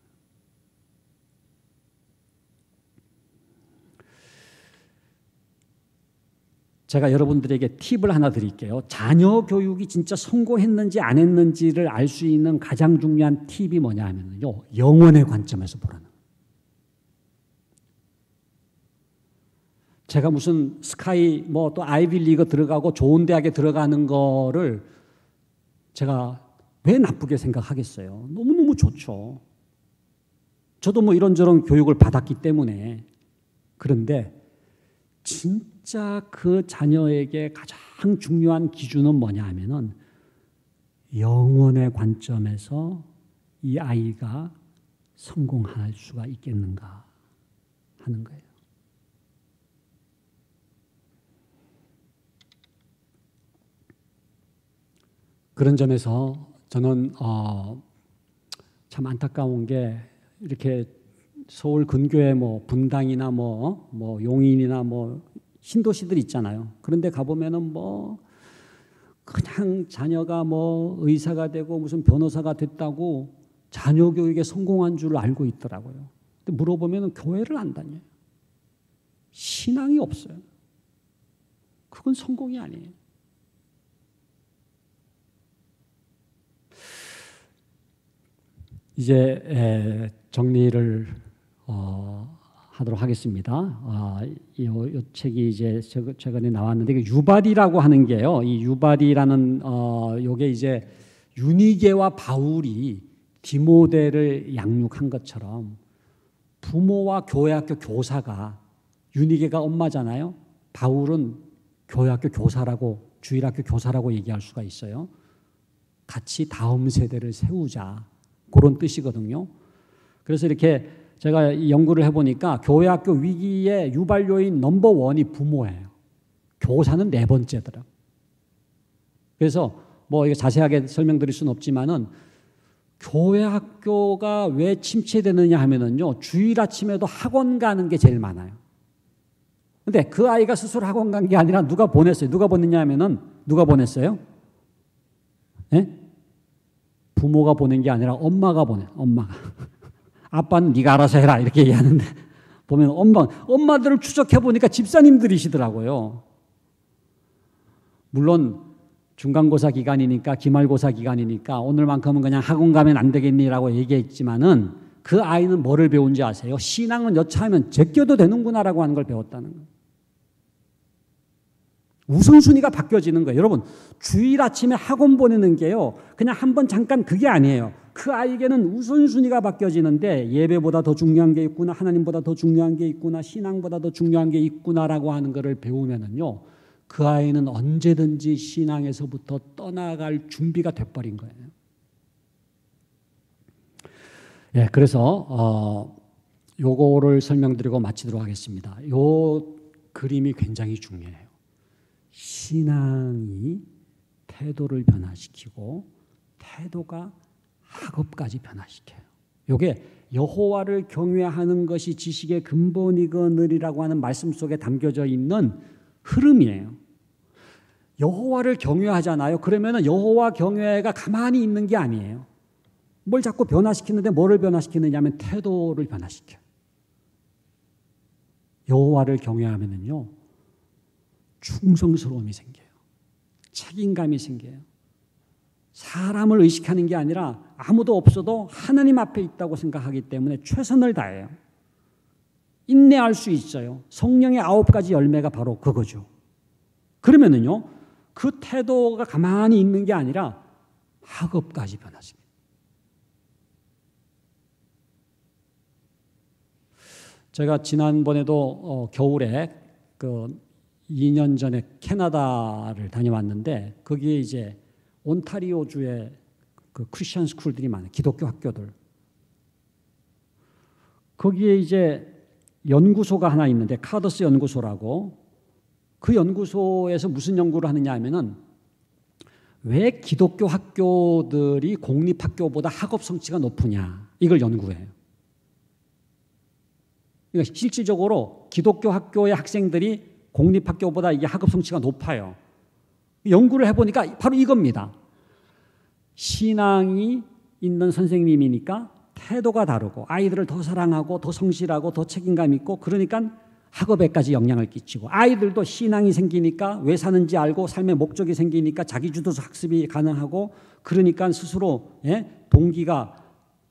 제가 여러분들에게 팁을 하나 드릴게요. 자녀 교육이 진짜 성공했는지 안 했는지를 알 수 있는 가장 중요한 팁이 뭐냐 하면요. 영혼의 관점에서 보라는 거예요. 제가 무슨 스카이 또 아이비리그 들어가고 좋은 대학에 들어가는 거를 제가 왜 나쁘게 생각하겠어요? 너무너무 좋죠. 저도 이런저런 교육을 받았기 때문에. 그런데 진짜 그 자녀에게 가장 중요한 기준은 뭐냐 하면은 영혼의 관점에서 이 아이가 성공할 수가 있겠는가 하는 거예요. 그런 점에서 저는 참 안타까운 게 이렇게 서울 근교에 분당이나 용인이나 신도시들 있잖아요. 그런데 가보면은 그냥 자녀가 의사가 되고 무슨 변호사가 됐다고 자녀 교육에 성공한 줄 알고 있더라고요. 근데 물어보면은 교회를 안 다녀요. 신앙이 없어요. 그건 성공이 아니에요. 이제 정리를 하도록 하겠습니다. 이 책이 이제 최근에 나왔는데 유발이라고 하는 게요. 이 유발이라는 요게 이제 유니게와 바울이 디모데를 양육한 것처럼 부모와 교회학교 교사가 유니게가 엄마잖아요. 바울은 교회학교 교사라고 주일학교 교사라고 얘기할 수가 있어요. 같이 다음 세대를 세우자. 그런 뜻이거든요. 그래서 이렇게 제가 연구를 해보니까 교회학교 위기의 유발 요인 넘버1이 부모예요. 교사는 4번째더라. 그래서 이게 자세하게 설명드릴 수는 없지만은 교회학교가 왜 침체되느냐 하면은요, 주일 아침에도 학원 가는 게 제일 많아요. 근데 그 아이가 스스로 학원 간 게 아니라 누가 보냈어요? 누가 보냈냐 하면은 누가 보냈어요? 예? 부모가 보낸 게 아니라 엄마가 보내. 엄마가. 아빠는 네가 알아서 해라 이렇게 얘기하는데 보면 엄마들을 추적해 보니까 집사님들이시더라고요. 물론 중간고사 기간이니까 기말고사 기간이니까 오늘만큼은 그냥 학원 가면 안 되겠니라고 얘기했지만은 그 아이는 뭐를 배운지 아세요? 신앙은 여차하면 제껴도 되는구나라고 하는 걸 배웠다는 거예요. 우선순위가 바뀌어지는 거예요. 여러분, 주일 아침에 학원 보내는 게요, 그냥 한번 잠깐 그게 아니에요. 그 아이에게는 우선순위가 바뀌어지는데 예배보다 더 중요한 게 있구나, 하나님보다 더 중요한 게 있구나, 신앙보다 더 중요한 게 있구나라고 하는 것을 배우면은요, 그 아이는 언제든지 신앙에서부터 떠나갈 준비가 돼버린 거예요. 예, 그래서 요거를 설명드리고 마치도록 하겠습니다. 요 그림이 굉장히 중요해요. 신앙이 태도를 변화시키고 태도가 학업까지 변화시켜요. 요게 여호와를 경외하는 것이 지식의 근본이거늘이라고 하는 말씀 속에 담겨져 있는 흐름이에요. 여호와를 경외하잖아요. 그러면 여호와 경외가 가만히 있는 게 아니에요. 뭘 자꾸 변화시키는데 뭐를 변화시키느냐 하면 태도를 변화시켜요. 여호와를 경외하면은요, 충성스러움이 생겨요. 책임감이 생겨요. 사람을 의식하는 게 아니라 아무도 없어도 하나님 앞에 있다고 생각하기 때문에 최선을 다해요. 인내할 수 있어요. 성령의 9가지 열매가 바로 그거죠. 그러면은요, 그 태도가 가만히 있는 게 아니라 학업까지 변화시켜요. 제가 지난번에도 겨울에 2년 전에 캐나다를 다녀왔는데, 거기에 이제 온타리오주에 그 크리스천 스쿨들이 많아요. 기독교 학교들. 거기에 이제 연구소가 하나 있는데, 카더스 연구소라고. 그 연구소에서 무슨 연구를 하느냐 하면은, 왜 기독교 학교들이 공립학교보다 학업 성취가 높으냐, 이걸 연구해요. 그러니까 실질적으로 기독교 학교의 학생들이 공립학교보다 이게 학업 성취가 높아요. 연구를 해보니까 바로 이겁니다. 신앙이 있는 선생님이니까 태도가 다르고, 아이들을 더 사랑하고 더 성실하고 더 책임감 있고, 그러니까 학업에까지 영향을 끼치고, 아이들도 신앙이 생기니까 왜 사는지 알고 삶의 목적이 생기니까 자기주도적 학습이 가능하고, 그러니까 스스로 동기가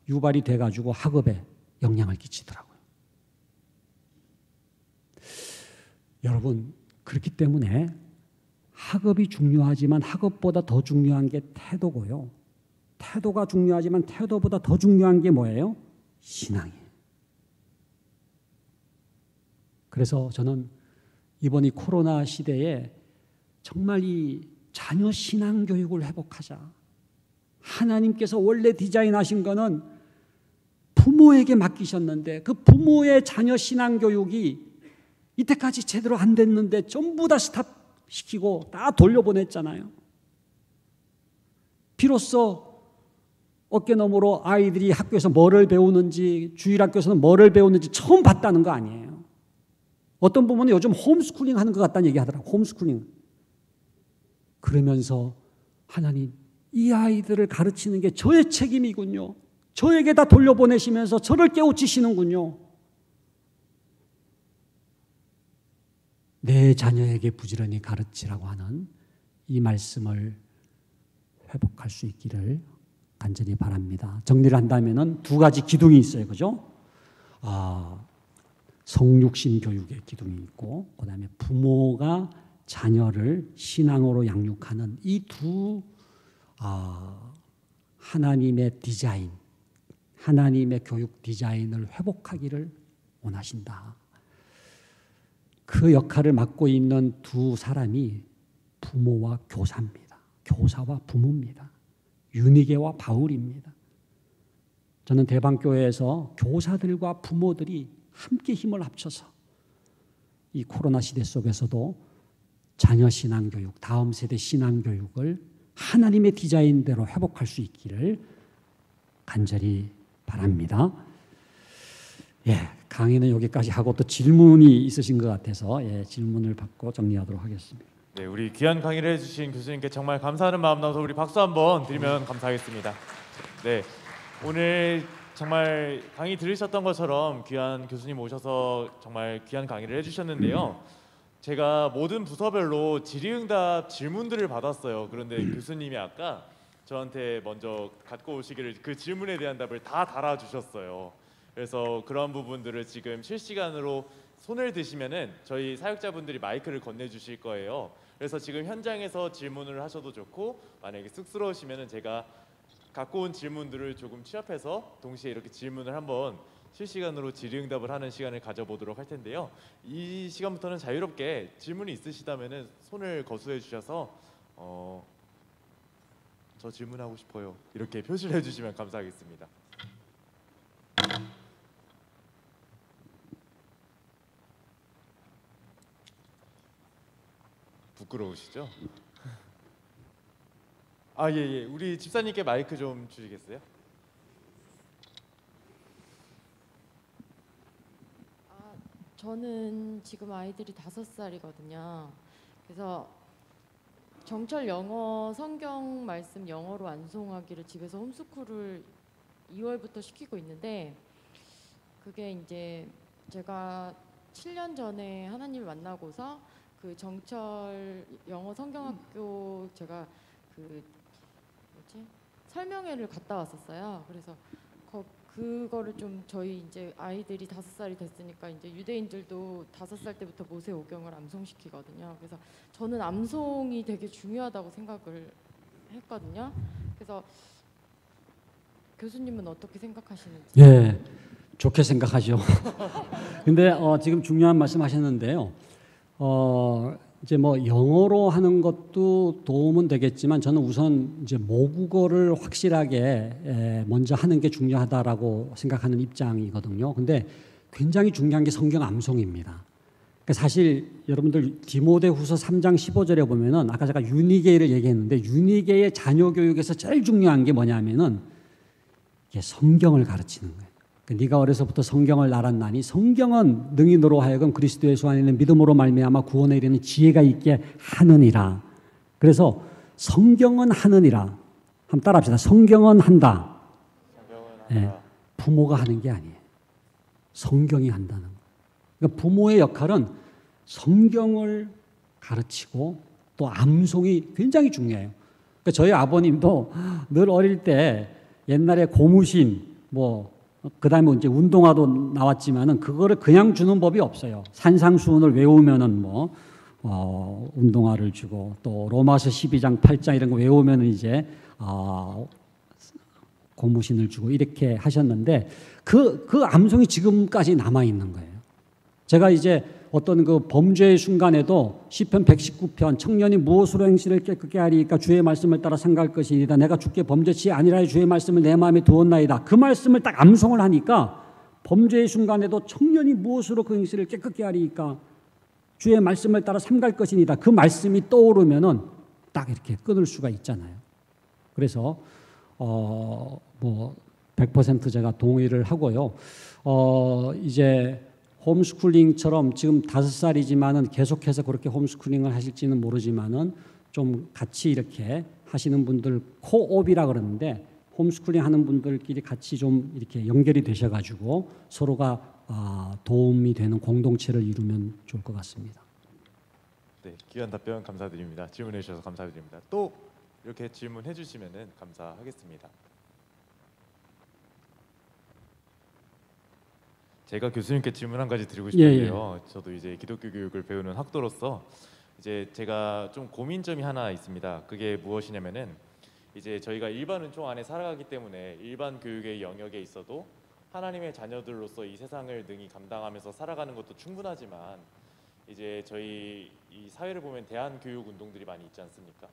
유발이 돼가지고 학업에 영향을 끼치더라고요. 여러분, 그렇기 때문에 학업이 중요하지만 학업보다 더 중요한 게 태도고요. 태도가 중요하지만 태도보다 더 중요한 게 뭐예요? 신앙이에요. 그래서 저는 이번 이 코로나 시대에 정말 이 자녀 신앙 교육을 회복하자. 하나님께서 원래 디자인하신 거는 부모에게 맡기셨는데, 그 부모의 자녀 신앙 교육이 이때까지 제대로 안 됐는데 전부 다 스탑시키고 다 돌려보냈잖아요. 비로소 어깨너머로 아이들이 학교에서 뭐를 배우는지, 주일학교에서는 뭐를 배우는지 처음 봤다는 거 아니에요. 어떤 부모는 요즘 홈스쿨링 하는 것 같다는 얘기 하더라고요. 홈스쿨링. 그러면서 하나님, 이 아이들을 가르치는 게 저의 책임이군요. 저에게 다 돌려보내시면서 저를 깨우치시는군요. 내 자녀에게 부지런히 가르치라고 하는 이 말씀을 회복할 수 있기를 간절히 바랍니다. 정리를 한다면은 2가지 기둥이 있어요. 그죠? 성육신 교육의 기둥이 있고, 그 다음에 부모가 자녀를 신앙으로 양육하는 이 두 하나님의 디자인, 하나님의 교육 디자인을 회복하기를 원하신다. 그 역할을 맡고 있는 2 사람이 부모와 교사입니다. 교사와 부모입니다. 유니게와 바울입니다. 저는 대방교회에서 교사들과 부모들이 함께 힘을 합쳐서 이 코로나 시대 속에서도 자녀 신앙 교육, 다음 세대 신앙 교육을 하나님의 디자인대로 회복할 수 있기를 간절히 바랍니다. 강의는 여기까지 하고 또 질문이 있으신 것 같아서 질문을 받고 정리하도록 하겠습니다. 네, 우리 귀한 강의를 해주신 교수님께 정말 감사하는 마음 나눠서 우리 박수 한번 드리면 감사하겠습니다. 네, 오늘 정말 강의 들으셨던 것처럼 귀한 교수님 오셔서 정말 귀한 강의를 해주셨는데요. 제가 모든 부서별로 질의응답 질문들을 받았어요. 그런데 교수님이 아까 저한테 먼저 갖고 오시기를 그 질문에 대한 답을 다 달아주셨어요. 그래서 그런 부분들을 지금 실시간으로 손을 드시면은 저희 사역자분들이 마이크를 건네주실 거예요. 그래서 지금 현장에서 질문을 하셔도 좋고 만약에 쑥스러우시면은 제가 갖고 온 질문들을 조금 취합해서 동시에 이렇게 질문을 한번 실시간으로 질의응답을 하는 시간을 가져보도록 할 텐데요. 이 시간부터는 자유롭게 질문이 있으시다면은 손을 거수해 주셔서 저 질문하고 싶어요. 이렇게 표시를 해주시면 감사하겠습니다. 부끄러우시죠? 아, 예. 우리 집사님께 마이크 좀 주시겠어요? 저는 지금 아이들이 5살이거든요. 그래서 정철 영어 성경 말씀 영어로 완송하기를 집에서 홈스쿨을 2월부터 시키고 있는데 그게 이제 제가 7년 전에 하나님을 만나고서 그 정철 영어 성경학교 제가 그 설명회를 갔다 왔었어요. 그래서 그거를 좀 저희 이제 아이들이 5살이 됐으니까 이제 유대인들도 5살 때부터 모세오경을 암송시키거든요. 그래서 저는 암송이 되게 중요하다고 생각을 했거든요. 그래서 교수님은 어떻게 생각하시는지? 예, 좋게 생각하죠. 근데 지금 중요한 말씀하셨는데요. 이제 뭐 영어로 하는 것도 도움은 되겠지만 저는 우선 이제 모국어를 확실하게 먼저 하는 게 중요하다라고 생각하는 입장이거든요. 근데 굉장히 중요한 게 성경 암송입니다. 그러니까 사실 여러분들 디모데후서 3장 15절에 보면은 아까 제가 유니게를 얘기했는데 유니게의 자녀 교육에서 제일 중요한 게 뭐냐면은 이게 성경을 가르치는 거예요. 네가 어려서부터 성경을 알았나니 성경은 능히 너로 하여금 그리스도 예수 안에 있는 믿음으로 말미암아 구원에 이르는 지혜가 있게 하느니라. 그래서 성경은 하느니라. 한번 따라합시다. 성경은 한다. 네, 부모가 하는 게 아니에요. 성경이 한다는 거예요. 그러니까 부모의 역할은 성경을 가르치고 또 암송이 굉장히 중요해요. 그러니까 저희 아버님도 늘 어릴 때 옛날에 고무신 그다음에 이제 운동화도 나왔지만은 그거를 그냥 주는 법이 없어요. 산상수훈을 외우면은 운동화를 주고 또 로마서 12장 8장 이런 거 외우면은 이제 고무신을 주고 이렇게 하셨는데 그 암송이 지금까지 남아 있는 거예요. 제가 이제 어떤 그 범죄의 순간에도 시편 119편 청년이 무엇으로 행실을 깨끗게 하리이까 주의 말씀을 따라 생각할 것이니이다. 내가 주께 범죄치 아니라 주의 말씀을 내 마음에 두었나이다. 그 말씀을 딱 암송을 하니까 범죄의 순간에도 청년이 무엇으로 그 행실을 깨끗게 하리이까 주의 말씀을 따라 삼갈 것이니이다. 그 말씀이 떠오르면은 딱 이렇게 끊을 수가 있잖아요. 그래서 100% 제가 동의를 하고요. 이제 홈스쿨링처럼 지금 5살이지만은 계속해서 그렇게 홈스쿨링을 하실지는 모르지만은 좀 같이 이렇게 하시는 분들 코옵이라 그러는데 홈스쿨링 하는 분들끼리 같이 좀 이렇게 연결이 되셔가지고 서로가 도움이 되는 공동체를 이루면 좋을 것 같습니다. 네, 귀한 답변 감사드립니다. 질문해 주셔서 감사드립니다. 또 이렇게 질문해 주시면은 감사하겠습니다. 제가 교수님께 질문 한 가지 드리고 싶은데요. 저도 이제 기독교 교육을 배우는 학도로서 이제 제가 좀 고민점이 하나 있습니다. 그게 무엇이냐면은 이제 저희가 일반 은총 안에 살아가기 때문에 일반 교육의 영역에 있어도 하나님의 자녀들로서 이 세상을 능히 감당하면서 살아가는 것도 충분하지만 이제 저희 이 사회를 보면 대한 교육 운동들이 많이 있지 않습니까?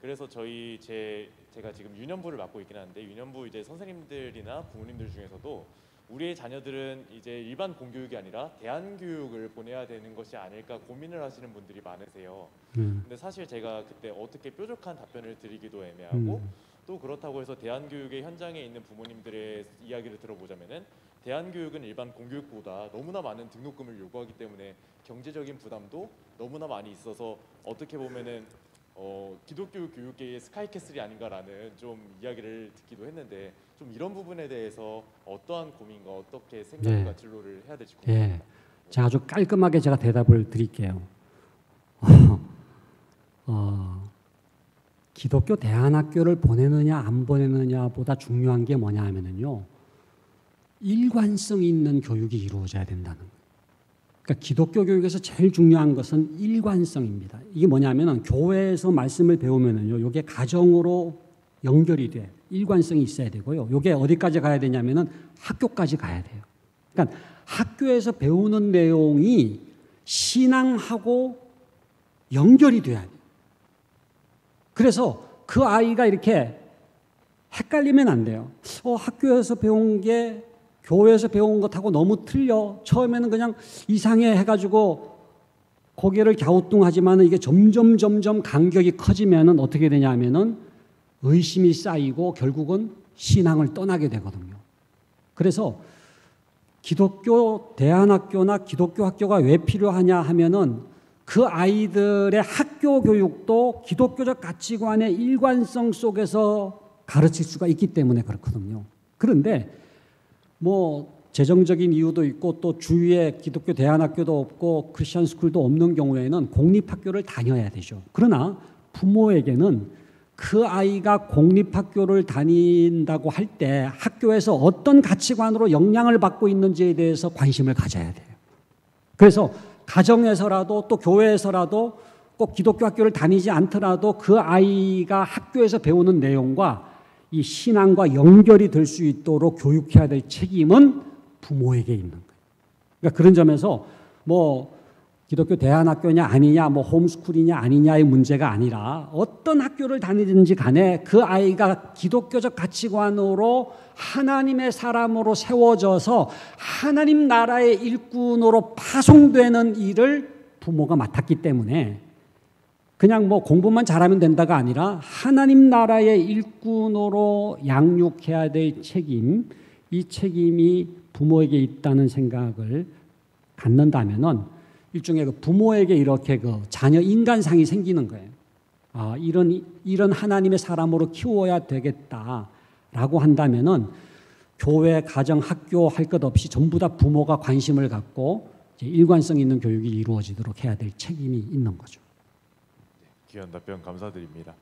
그래서 제가 지금 유년부를 맡고 있긴 한데 유년부 이제 선생님들이나 부모님들 중에서도 우리의 자녀들은 이제 일반 공교육이 아니라 대안교육을 보내야 되는 것이 아닐까 고민을 하시는 분들이 많으세요. 근데 사실 제가 그때 어떻게 뾰족한 답변을 드리기도 애매하고 또 그렇다고 해서 대안교육의 현장에 있는 부모님들의 이야기를 들어보자면은 대안교육은 일반 공교육보다 너무나 많은 등록금을 요구하기 때문에 경제적인 부담도 너무나 많이 있어서 어떻게 보면은 기독교 교육계의 스카이캐슬이 아닌가라는 좀 이야기를 듣기도 했는데 좀 이런 부분에 대해서 어떠한 고민과 어떻게 생각과 진로를 해야 될지 궁금합니다. 제가 아주 깔끔하게 제가 대답을 드릴게요. 기독교 대안학교를 보내느냐 안 보내느냐보다 중요한 게 뭐냐 하면은요. 일관성 있는 교육이 이루어져야 된다는 거예요. 그러니까 기독교 교육에서 제일 중요한 것은 일관성입니다. 이게 뭐냐면은 교회에서 말씀을 배우면은요, 이게 가정으로 연결이 돼 일관성이 있어야 되고요. 이게 어디까지 가야 되냐면은 학교까지 가야 돼요. 그러니까 학교에서 배우는 내용이 신앙하고 연결이 돼야 돼요. 그래서 그 아이가 이렇게 헷갈리면 안 돼요. 학교에서 배운 게 교회에서 배운 것하고 너무 틀려. 처음에는 그냥 이상해 해가지고 고개를 갸우뚱하지만 이게 점점 간격이 커지면은 어떻게 되냐면은 의심이 쌓이고 결국은 신앙을 떠나게 되거든요. 그래서 기독교 대안학교나 기독교 학교가 왜 필요하냐 하면은 그 아이들의 학교 교육도 기독교적 가치관의 일관성 속에서 가르칠 수가 있기 때문에 그렇거든요. 그런데 뭐 재정적인 이유도 있고 또 주위에 기독교 대안학교도 없고 크리스천 스쿨도 없는 경우에는 공립학교를 다녀야 되죠. 그러나 부모에게는 그 아이가 공립학교를 다닌다고 할 때 학교에서 어떤 가치관으로 영향을 받고 있는지에 대해서 관심을 가져야 돼요. 그래서 가정에서라도 또 교회에서라도 꼭 기독교 학교를 다니지 않더라도 그 아이가 학교에서 배우는 내용과 이 신앙과 연결이 될 수 있도록 교육해야 될 책임은 부모에게 있는 거예요. 그러니까 그런 점에서 뭐 기독교 대안학교냐 아니냐, 뭐 홈스쿨이냐 아니냐의 문제가 아니라 어떤 학교를 다니든지 간에 그 아이가 기독교적 가치관으로 하나님의 사람으로 세워져서 하나님 나라의 일꾼으로 파송되는 일을 부모가 맡았기 때문에 그냥 뭐 공부만 잘하면 된다가 아니라 하나님 나라의 일꾼으로 양육해야 될 책임, 이 책임이 부모에게 있다는 생각을 갖는다면은 일종의 그 부모에게 이렇게 그 자녀 인간상이 생기는 거예요. 아, 이런 하나님의 사람으로 키워야 되겠다라고 한다면은 교회, 가정, 학교 할 것 없이 전부 다 부모가 관심을 갖고 이제 일관성 있는 교육이 이루어지도록 해야 될 책임이 있는 거죠. 귀한 답변 감사드립니다.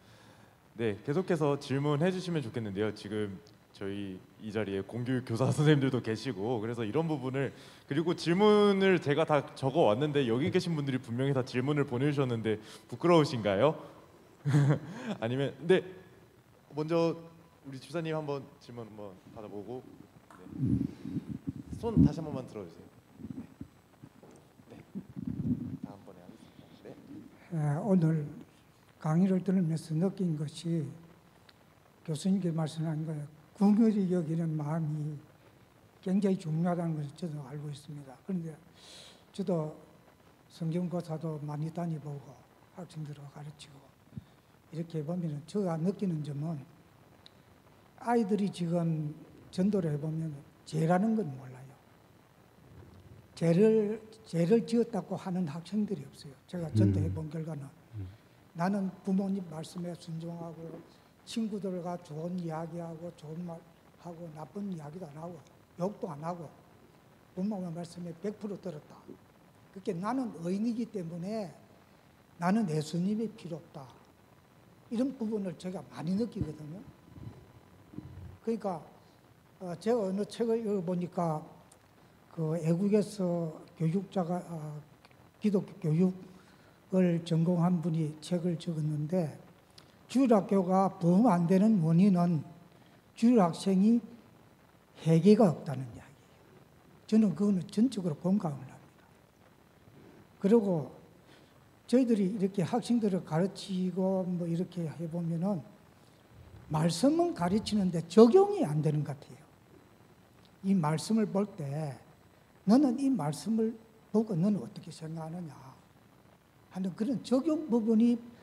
네, 계속해서 질문해 주시면 좋겠는데요. 지금 저희 이 자리에 공교육 교사 선생님들도 계시고 그래서 이런 부분을 그리고 질문을 제가 다 적어 왔는데 여기 계신 분들이 분명히 다 질문을 보내주셨는데 부끄러우신가요? 아니면 네 먼저 우리 주사님 한번 질문 한번 받아보고 네. 손 다시 한 번만 들어주세요. 네. 다음번에 하겠습니다. 네. 오늘 강의를 들으면서 느낀 것이 교수님께 말씀하신 거예요. 긍휼히 여기는 마음이 굉장히 중요하다는 것을 저도 알고 있습니다. 그런데 저도 성경고사도 많이 다니보고 학생들을 가르치고 이렇게 보면 제가 느끼는 점은 아이들이 지금 전도를 해보면 죄라는 건 몰라요. 죄를 지었다고 하는 학생들이 없어요. 제가 전도해본 결과는 나는 부모님 말씀에 순종하고 친구들과 좋은 이야기하고 좋은 말하고 나쁜 이야기도 안 하고 욕도 안 하고 부모의 말씀에 100% 들었다. 그렇게 나는 의인이기 때문에 나는 예수님이 필요 없다. 이런 부분을 제가 많이 느끼거든요. 그러니까 제가 어느 책을 읽어보니까 그 애국에서 교육자가 기독교 교육을 전공한 분이 책을 적었는데 주일학교가 부흥 안 되는 원인은 주일학생이 회개가 없다는 이야기예요. 저는 그거는 전적으로 공감을 합니다. 그리고 저희들이 이렇게 학생들을 가르치고 뭐 이렇게 해보면은 말씀은 가르치는데 적용이 안 되는 것 같아요. 이 말씀을 볼 때 너는 이 말씀을 보고 너는 어떻게 생각하느냐 하는 그런 적용 부분이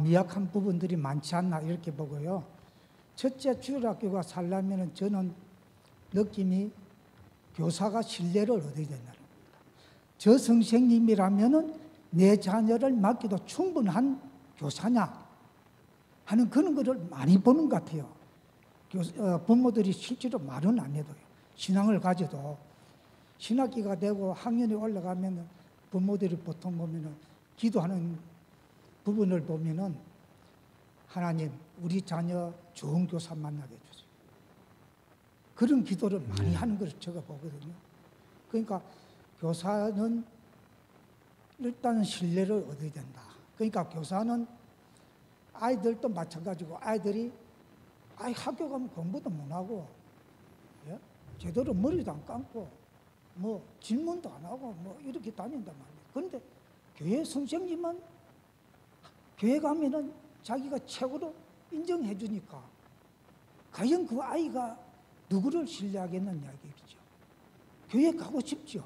미약한 부분들이 많지 않나 이렇게 보고요. 첫째, 주일학교가 살려면 저는 느낌이 교사가 신뢰를 얻어야 된다는 겁니다. 저 선생님이라면은 내 자녀를 맡기도 충분한 교사냐 하는 그런 거를 많이 보는 것 같아요. 부모들이 실제로 말은 안 해도요. 신앙을 가져도 신학기가 되고 학년이 올라가면 부모들이 보통 보면은 기도하는 부분을 보면은 하나님 우리 자녀 좋은 교사 만나게 해주세요. 그런 기도를 많이 하는 것을 제가 보거든요. 그러니까 교사는 일단 신뢰를 얻어야 된다. 그러니까 교사는 아이들도 마찬가지고 아이들이 학교 가면 공부도 못하고 예? 제대로 머리도 안 감고 뭐 질문도 안 하고 뭐 이렇게 다닌단 말이에요. 그런데 교회 선생님은 교회 가면은 자기가 최고로 인정해 주니까 과연 그 아이가 누구를 신뢰하겠느냐 이거죠. 교회 가고 싶죠.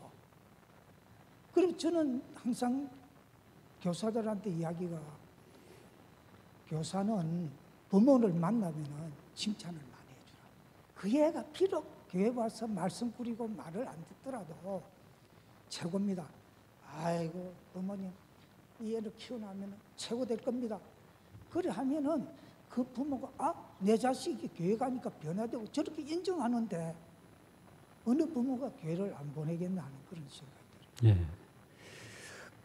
그럼 저는 항상 교사들한테 이야기가 교사는 부모를 만나면은 칭찬을 많이 해주라. 그 애가 비록 교회 와서 말씀 꾸리고 말을 안 듣더라도 최고입니다. 아이고 부모님 이 애를 키워나면 최고 될 겁니다. 그래 하면은 그 부모가 내 자식이 교회 가니까 변화되고 저렇게 인정하는데 어느 부모가 교회를 안 보내겠나 하는 그런 생각이 들어요. 예.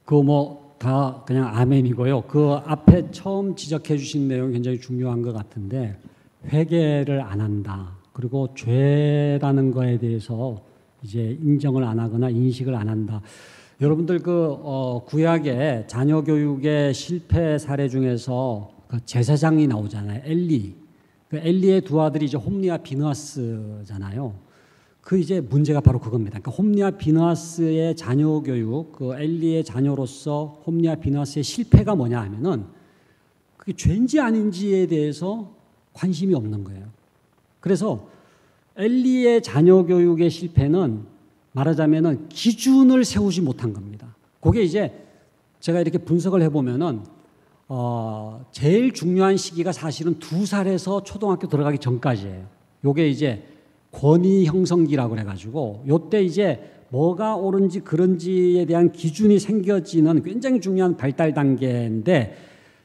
그 뭐 다 그냥 아멘이고요. 그 앞에 처음 지적해 주신 내용 굉장히 중요한 것 같은데 회개를 안 한다. 그리고 죄라는 거에 대해서 이제 인정을 안 하거나 인식을 안 한다. 여러분들 구약의 자녀 교육의 실패 사례 중에서 그 제사장이 나오잖아요. 엘리. 그 엘리의 두 아들이 이제 홈리와 비느하스잖아요. 그 이제 문제가 바로 그겁니다. 그러니까 홈리와 비느하스의 자녀 교육, 그 엘리의 자녀로서 홈리와 비느하스의 실패가 뭐냐 하면은 그게 죄인지 아닌지에 대해서 관심이 없는 거예요. 그래서 엘리의 자녀 교육의 실패는 말하자면은 기준을 세우지 못한 겁니다. 그게 이제 제가 이렇게 분석을 해보면은 제일 중요한 시기가 사실은 2살에서 초등학교 들어가기 전까지예요. 요게 이제 권위 형성기라고 그래가지고 요때 이제 뭐가 옳은지 그런지에 대한 기준이 생겨지는 굉장히 중요한 발달 단계인데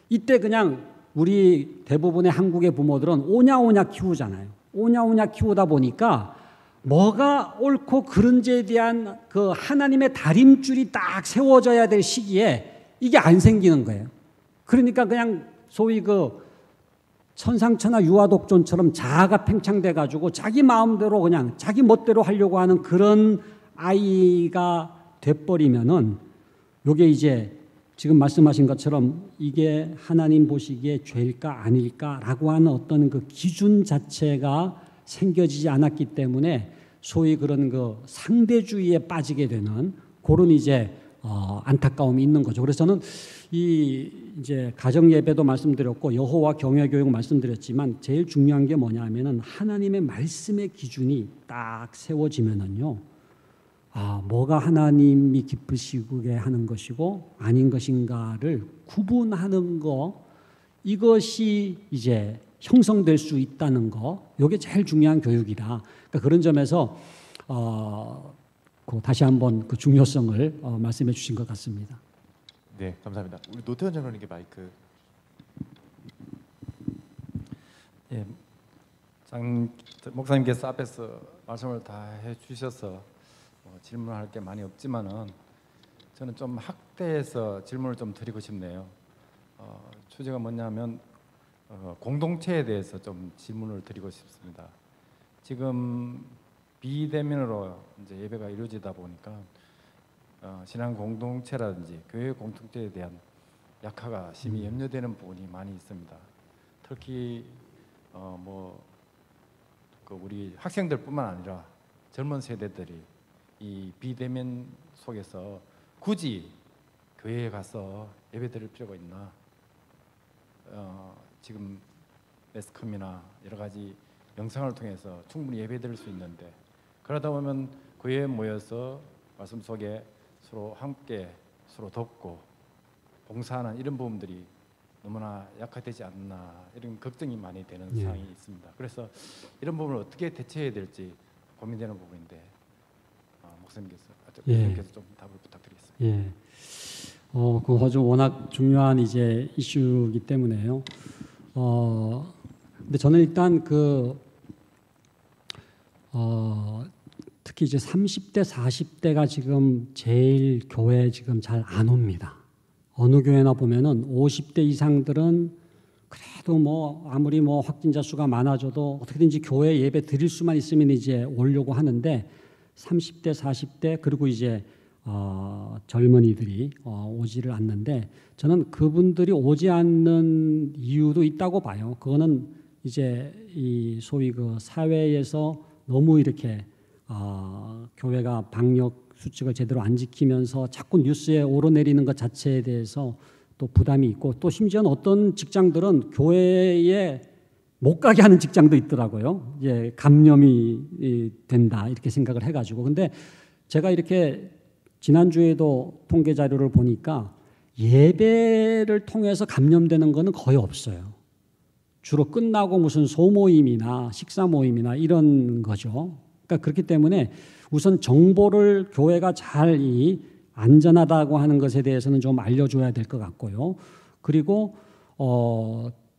이때 그냥 우리 대부분의 한국의 부모들은 오냐오냐 키우잖아요. 오냐오냐 키우다 보니까 뭐가 옳고 그른지에 대한 그 하나님의 다림줄이 딱 세워져야 될 시기에 이게 안 생기는 거예요. 그러니까 그냥 소위 그 천상천하 유아독존처럼 자아가 팽창돼 가지고 자기 마음대로 그냥 자기 멋대로 하려고 하는 그런 아이가 돼버리면은 요게 이제 지금 말씀하신 것처럼 이게 하나님 보시기에 죄일까 아닐까라고 하는 어떤 그 기준 자체가 생겨지지 않았기 때문에 소위 그런 그 상대주의에 빠지게 되는 그런 이제 안타까움이 있는 거죠. 그래서 저는 이 이제 가정 예배도 말씀드렸고 여호와 경외 교육 말씀드렸지만 제일 중요한 게 뭐냐면은 하나님의 말씀의 기준이 딱 세워지면은요. 뭐가 하나님이 기쁘시게 하는 것이고 아닌 것인가를 구분하는 거 이것이 이제 형성될 수 있다는 거 이게 제일 중요한 교육이다. 그러니까 그런 점에서 다시 한번 그 중요성을 말씀해 주신 것 같습니다. 네, 감사합니다. 우리 노태현 장로님께 마이크. 예, 목사님께서 앞에서 말씀을 다 해주셔서 질문할 게 많이 없지만은 저는 좀 확대해서 질문을 좀 드리고 싶네요. 주제가 뭐냐면 공동체에 대해서 좀 질문을 드리고 싶습니다. 지금 비대면으로 이제 예배가 이루어지다 보니까 신앙 공동체라든지 교회 공동체에 대한 약화가 심히 염려되는 부분이 많이 있습니다. 특히 우리 학생들뿐만 아니라 젊은 세대들이 이 비대면 속에서 굳이 교회에 가서 예배 드릴 필요가 있나? 지금 매스컴이나 여러 가지 영상을 통해서 충분히 예배 드릴 수 있는데 그러다 보면 교회에 모여서 말씀 속에 서로 함께 서로 돕고 봉사하는 이런 부분들이 너무나 약화되지 않나 이런 걱정이 많이 되는 상황이 있습니다. 그래서 이런 부분을 어떻게 대처해야 될지 고민되는 부분인데 목사님께서 좀 답을 부탁드리겠습니다. 예. 그 아주 워낙 중요한 이제 이슈이기 때문에요. 근데 저는 일단 특히 이제 30대, 40대가 지금 제일 교회 지금 잘 안 옵니다. 어느 교회나 보면은 50대 이상들은 그래도 아무리 확진자 수가 많아져도 어떻게든지 교회 예배 드릴 수만 있으면 이제 오려고 하는데 30대, 40대 그리고 이제 젊은이들이 오지를 않는데 저는 그분들이 오지 않는 이유도 있다고 봐요. 그거는 이제 이 소위 그 사회에서 너무 이렇게 교회가 방역 수칙을 제대로 안 지키면서 자꾸 뉴스에 오르내리는 것 자체에 대해서 또 부담이 있고 또 심지어는 어떤 직장들은 교회에 못 가게 하는 직장도 있더라고요. 이제 감염이 된다 이렇게 생각을 해가지고. 근데 제가 이렇게 지난주에도 통계 자료를 보니까 예배를 통해서 감염되는 거는 거의 없어요. 주로 끝나고 무슨 소모임이나 식사 모임이나 이런 거죠. 그러니까 그렇기 때문에 우선 정보를 교회가 잘 안전하다고 하는 것에 대해서는 좀 알려줘야 될 것 같고요. 그리고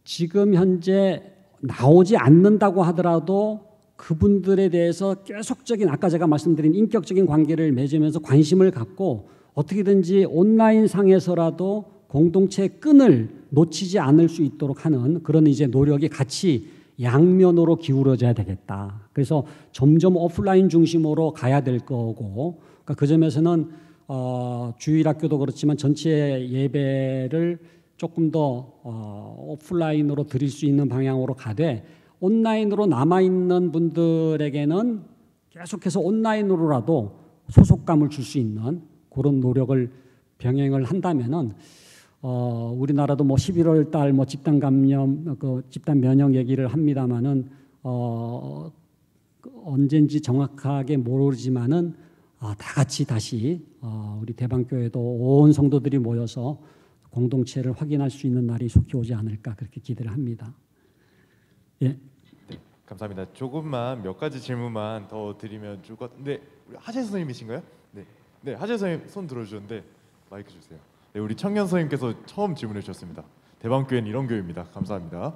지금 현재 나오지 않는다고 하더라도 그분들에 대해서 계속적인 아까 제가 말씀드린 인격적인 관계를 맺으면서 관심을 갖고 어떻게든지 온라인 상에서라도 공동체의 끈을 놓치지 않을 수 있도록 하는 그런 이제 노력이 같이 양면으로 기울어져야 되겠다. 그래서 점점 오프라인 중심으로 가야 될 거고, 그러니까 그 점에서는 주일학교도 그렇지만 전체 예배를 조금 더 오프라인으로 드릴 수 있는 방향으로 가되 온라인으로 남아있는 분들에게는 계속해서 온라인으로라도 소속감을 줄 수 있는 그런 노력을 병행을 한다면은 우리나라도 뭐 11월 달 뭐 집단 감염 집단 면역 얘기를 합니다만은 언젠지 정확하게 모르지만은 다 같이 다시 우리 대방교회도 온 성도들이 모여서 공동체를 확인할 수 있는 날이 속히 오지 않을까 그렇게 기대를 합니다. 예. 네, 감사합니다. 조금만 몇 가지 질문만 더 드리면 좋을 것 같은데 하재 선생님이신가요? 네, 네 하재 선생님 손 들어주셨는데 마이크 주세요. 네, 우리 청년 선생님께서 처음 질문해 주셨습니다. 대방교회는 이런 교회입니다. 감사합니다.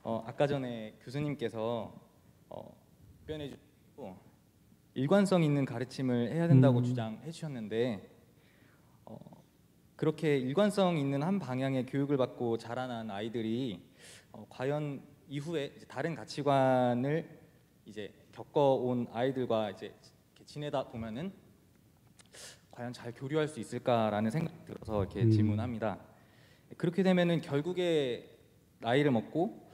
아까 전에 교수님께서 표현해 주시고 일관성 있는 가르침을 해야 된다고 주장해 주셨는데 그렇게 일관성 있는 한 방향의 교육을 받고 자라난 아이들이 과연 이후에 이제 다른 가치관을 이제 겪어온 아이들과 이제 이렇게 지내다 보면은 과연 잘 교류할 수 있을까라는 생각이 들어서 이렇게 질문합니다. 그렇게 되면은 결국에 나이를 먹고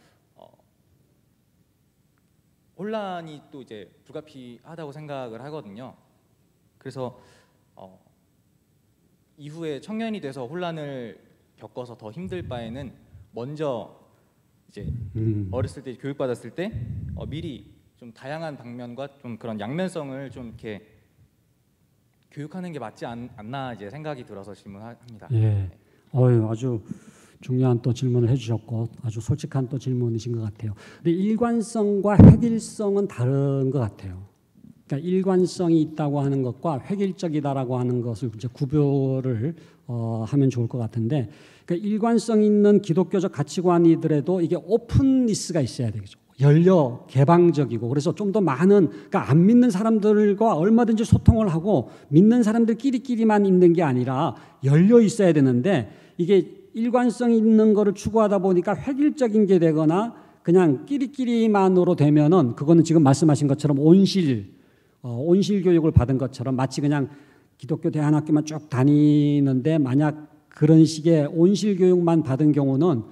혼란이 또 이제 불가피하다고 생각을 하거든요. 그래서 이후에 청년이 돼서 혼란을 겪어서 더 힘들 바에는 먼저 이제 어렸을 때 교육받았을 때 미리 좀 다양한 방면과 좀 그런 양면성을 좀 이렇게 교육하는 게 맞지 않나 이제 생각이 들어서 질문합니다. 예, 아주 중요한 또 질문을 해주셨고 아주 솔직한 또 질문이신 것 같아요. 근데 일관성과 획일성은 다른 것 같아요. 그러니까 일관성이 있다고 하는 것과 획일적이다라고 하는 것을 이제 구별을 하면 좋을 것 같은데, 그러니까 일관성 있는 기독교적 가치관이더라도 이게 오픈니스가 있어야 되겠죠. 열려 개방적이고 그래서 좀 더 많은 그러니까 안 믿는 사람들과 얼마든지 소통을 하고 믿는 사람들끼리만 있는 게 아니라 열려 있어야 되는데 이게 일관성 있는 거를 추구하다 보니까 획일적인 게 되거나 그냥 끼리끼리만으로 되면은 그거는 지금 말씀하신 것처럼 온실 교육을 받은 것처럼 마치 그냥 기독교 대안학교만 쭉 다니는데 만약 그런 식의 온실 교육만 받은 경우는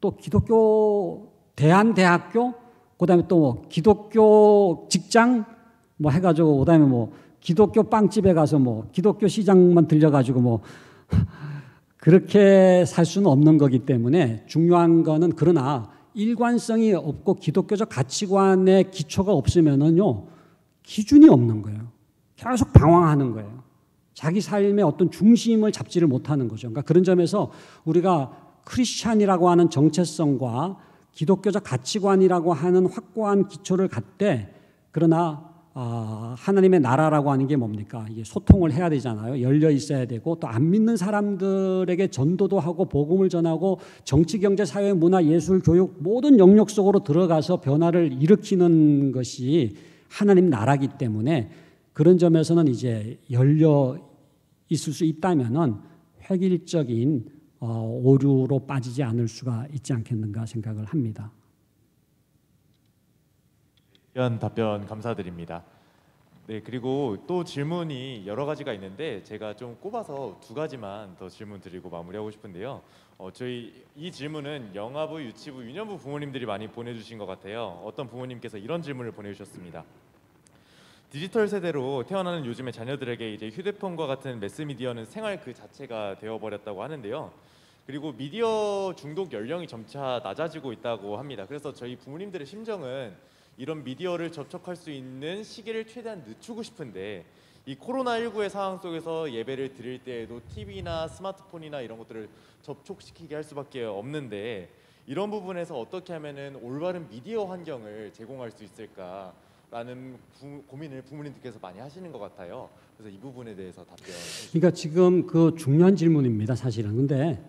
또 기독교 대안대학교 그다음에 또 기독교 직장 뭐 해가지고 그다음에 뭐 기독교 빵집에 가서 뭐 기독교 시장만 들려가지고 뭐 그렇게 살 수는 없는 거기 때문에 중요한 거는 그러나 일관성이 없고 기독교적 가치관의 기초가 없으면은요 기준이 없는 거예요. 계속 방황하는 거예요. 자기 삶의 어떤 중심을 잡지를 못하는 거죠. 그러니까 그런 점에서 우리가 크리스찬이라고 하는 정체성과 기독교적 가치관이라고 하는 확고한 기초를 갖되 그러나 하나님의 나라라고 하는 게 뭡니까? 이게 소통을 해야 되잖아요. 열려 있어야 되고 또 안 믿는 사람들에게 전도도 하고 복음을 전하고 정치, 경제, 사회, 문화, 예술, 교육 모든 영역 속으로 들어가서 변화를 일으키는 것이 하나님 나라기 때문에 그런 점에서는 이제 열려 있을 수 있다면은 획일적인 오류로 빠지지 않을 수가 있지 않겠는가 생각을 합니다. 이런 답변 감사드립니다. 네, 그리고 또 질문이 여러 가지가 있는데 제가 좀 꼽아서 2가지만 더 질문 드리고 마무리하고 싶은데요. 저희 이 질문은 영아부, 유치부, 유년부 부모님들이 많이 보내주신 것 같아요. 어떤 부모님께서 이런 질문을 보내주셨습니다. 디지털 세대로 태어나는 요즘의 자녀들에게 이제 휴대폰과 같은 매스미디어는 생활 그 자체가 되어버렸다고 하는데요. 그리고 미디어 중독 연령이 점차 낮아지고 있다고 합니다. 그래서 저희 부모님들의 심정은 이런 미디어를 접촉할 수 있는 시기를 최대한 늦추고 싶은데 이 코로나19의 상황 속에서 예배를 드릴 때에도 TV나 스마트폰이나 이런 것들을 접촉시키게 할 수밖에 없는데 이런 부분에서 어떻게 하면은 올바른 미디어 환경을 제공할 수 있을까라는 고민을 부모님들께서 많이 하시는 것 같아요. 그래서 이 부분에 대해서 답변. 그러니까 지금 그 중요한 질문입니다, 사실은. 근데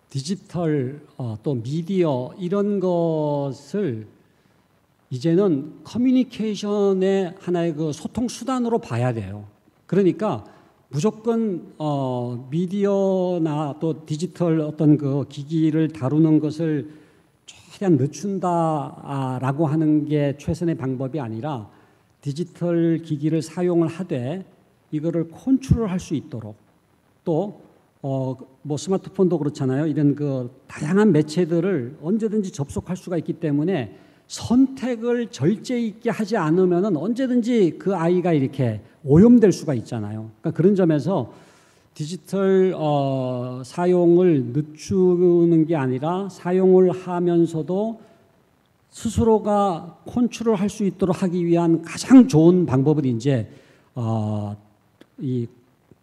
디지털 또 미디어 이런 것을 이제는 커뮤니케이션의 하나의 그 소통 수단으로 봐야 돼요. 그러니까 무조건 미디어나 또 디지털 어떤 그 기기를 다루는 것을 최대한 늦춘다라고 하는 게 최선의 방법이 아니라 디지털 기기를 사용을 하되 이거를 컨트롤할 수 있도록 또 뭐 스마트폰도 그렇잖아요. 이런 그 다양한 매체들을 언제든지 접속할 수가 있기 때문에 선택을 절제 있게 하지 않으면은 언제든지 그 아이가 이렇게 오염될 수가 있잖아요. 그러니까 그런 점에서 디지털 사용을 늦추는 게 아니라 사용을 하면서도 스스로가 컨트롤할 수 있도록 하기 위한 가장 좋은 방법은 이제 이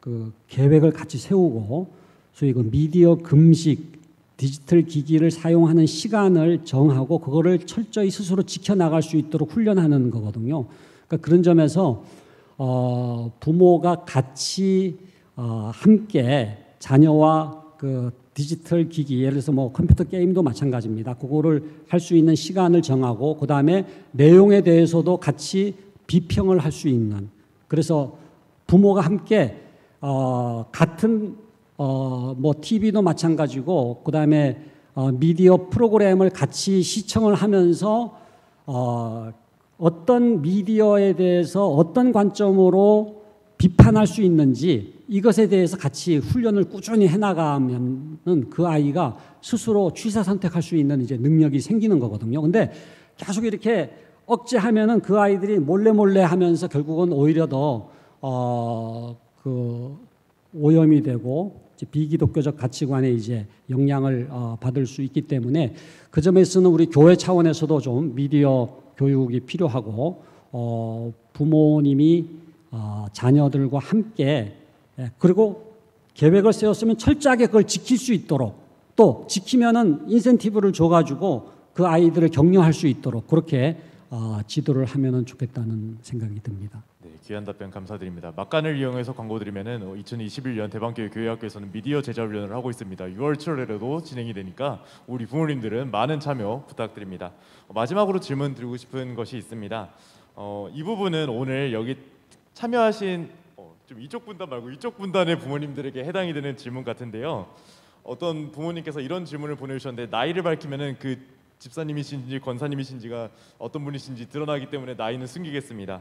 그 계획을 같이 세우고 소위 그 미디어 금식 디지털 기기를 사용하는 시간을 정하고 그거를 철저히 스스로 지켜나갈 수 있도록 훈련하는 거거든요. 그러니까 그런 점에서 부모가 같이 함께 자녀와 그 디지털 기기 예를 들어서 뭐 컴퓨터 게임도 마찬가지입니다. 그거를 할 수 있는 시간을 정하고 그 다음에 내용에 대해서도 같이 비평을 할 수 있는 그래서 부모가 함께 같은 뭐 TV도 마찬가지고 그다음에 미디어 프로그램을 같이 시청을 하면서 어떤 미디어에 대해서 어떤 관점으로 비판할 수 있는지 이것에 대해서 같이 훈련을 꾸준히 해나가면은 그 아이가 스스로 취사 선택할 수 있는 이제 능력이 생기는 거거든요. 근데 계속 이렇게 억제하면은 그 아이들이 몰래 하면서 결국은 오히려 더 그 오염이 되고 비기독교적 가치관에 이제 영향을 받을 수 있기 때문에 그 점에서는 우리 교회 차원에서도 좀 미디어 교육이 필요하고 부모님이 자녀들과 함께 그리고 계획을 세웠으면 철저하게 그걸 지킬 수 있도록 또 지키면은 인센티브를 줘가지고 그 아이들을 격려할 수 있도록 그렇게 지도를 하면은 좋겠다는 생각이 듭니다. 네, 귀한 답변 감사드립니다. 막간을 이용해서 광고 드리면은 2021년 대방교회 교회학교에서는 미디어 제자 훈련을 하고 있습니다. 6월 7월에도 진행이 되니까 우리 부모님들은 많은 참여 부탁드립니다. 마지막으로 질문 드리고 싶은 것이 있습니다. 이 부분은 오늘 여기 참여하신 좀 이쪽 분단 말고 이쪽 분단의 부모님들에게 해당이 되는 질문 같은데요. 어떤 부모님께서 이런 질문을 보내주셨는데 나이를 밝히면은 그 집사님이신지 권사님이신지가 어떤 분이신지 드러나기 때문에 나이는 숨기겠습니다.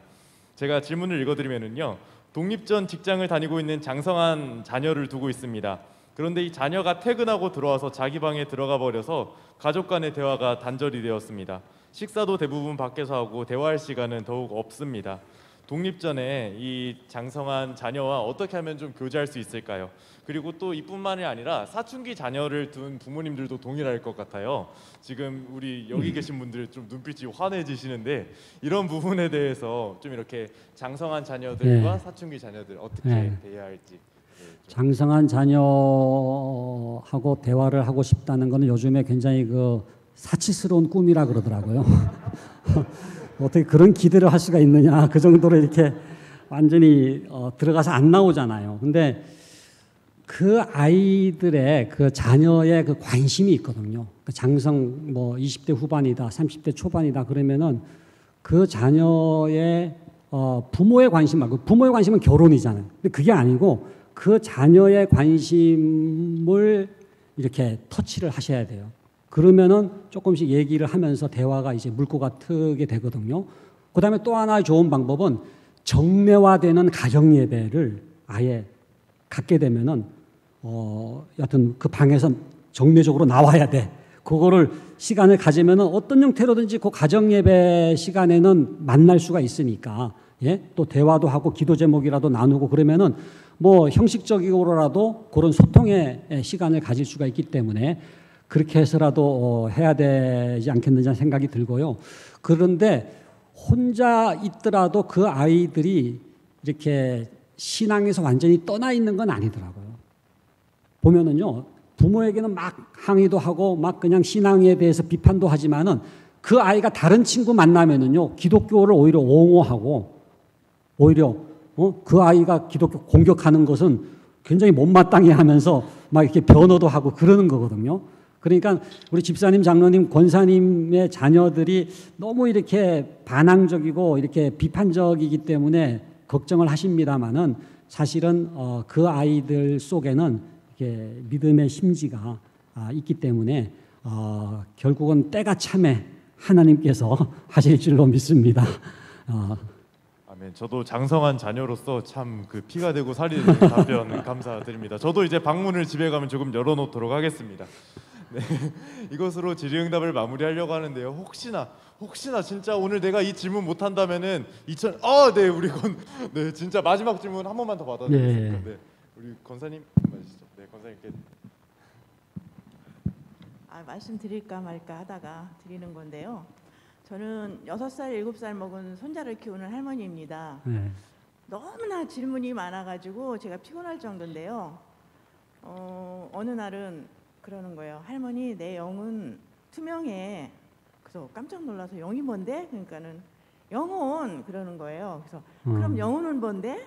제가 질문을 읽어드리면은요. 독립전 직장을 다니고 있는 장성한 자녀를 두고 있습니다. 그런데 이 자녀가 퇴근하고 들어와서 자기 방에 들어가 버려서 가족 간의 대화가 단절이 되었습니다. 식사도 대부분 밖에서 하고 대화할 시간은 더욱 없습니다. 독립전에 이 장성한 자녀와 어떻게 하면 좀 교제할 수 있을까요? 그리고 또 이뿐만이 아니라 사춘기 자녀를 둔 부모님들도 동일할 것 같아요. 지금 우리 여기 계신 분들 좀 눈빛이 환해지시는데 이런 부분에 대해서 좀 이렇게 장성한 자녀들과 사춘기 자녀들 어떻게 대해야 할지. 장성한 자녀하고 대화를 하고 싶다는 것은 요즘에 굉장히 그 사치스러운 꿈이라 그러더라고요. 어떻게 그런 기대를 할 수가 있느냐 그 정도로 이렇게 완전히 들어가서 안 나오잖아요. 근데 그 아이들의 그 자녀의 그 관심이 있거든요. 그 장성 뭐 20대 후반이다, 30대 초반이다 그러면은 그 자녀의 부모의 관심 말고 부모의 관심은 결혼이잖아요. 근데 그게 아니고 그 자녀의 관심을 이렇게 터치를 하셔야 돼요. 그러면은 조금씩 얘기를 하면서 대화가 이제 물꼬가 트게 되거든요. 그다음에 또 하나의 좋은 방법은 정례화되는 가정 예배를 아예 갖게 되면은 여하튼 그 방에서 정례적으로 나와야 돼. 그거를 시간을 가지면은 어떤 형태로든지 그 가정 예배 시간에는 만날 수가 있으니까 예? 또 대화도 하고 기도 제목이라도 나누고 그러면은 뭐 형식적으로라도 그런 소통의 시간을 가질 수가 있기 때문에 그렇게 해서라도 해야 되지 않겠느냐 생각이 들고요. 그런데 혼자 있더라도 그 아이들이 이렇게 신앙에서 완전히 떠나 있는 건 아니더라고요. 보면은요, 부모에게는 막 항의도 하고 막 그냥 신앙에 대해서 비판도 하지만은 그 아이가 다른 친구 만나면은요, 기독교를 오히려 옹호하고 오히려 그 아이가 기독교 공격하는 것은 굉장히 못마땅해 하면서 막 이렇게 변호도 하고 그러는 거거든요. 그러니까 우리 집사님, 장로님, 권사님의 자녀들이 너무 이렇게 반항적이고 이렇게 비판적이기 때문에 걱정을 하십니다만은 사실은 그 아이들 속에는 이렇게 믿음의 심지가 있기 때문에 결국은 때가 참에 하나님께서 하실 줄로 믿습니다. 아멘. 저도 장성한 자녀로서 참 그 피가 되고 살이 되는 답변 감사드립니다. 저도 이제 방문을 집에 가면 조금 열어놓도록 하겠습니다. 네, 이것으로 질의응답을 마무리하려고 하는데요. 혹시나 진짜 오늘 내가 이 질문 못 한다면은 네, 우리 네, 진짜 마지막 질문 한 번만 더 받아주겠습니다. 네. 우리 권사님 말씀하시죠. 네, 권사님께. 말씀드릴까 말까 하다가 드리는 건데요. 저는 6살, 7살 먹은 손자를 키우는 할머니입니다. 네. 너무나 질문이 많아가지고 제가 피곤할 정도인데요. 어느 날은 그러는 거예요. 할머니, 내 영은 투명해. 그래서 깜짝 놀라서 영이 뭔데? 그러니까는 영혼 그러는 거예요. 그래서 그럼 영혼은 뭔데?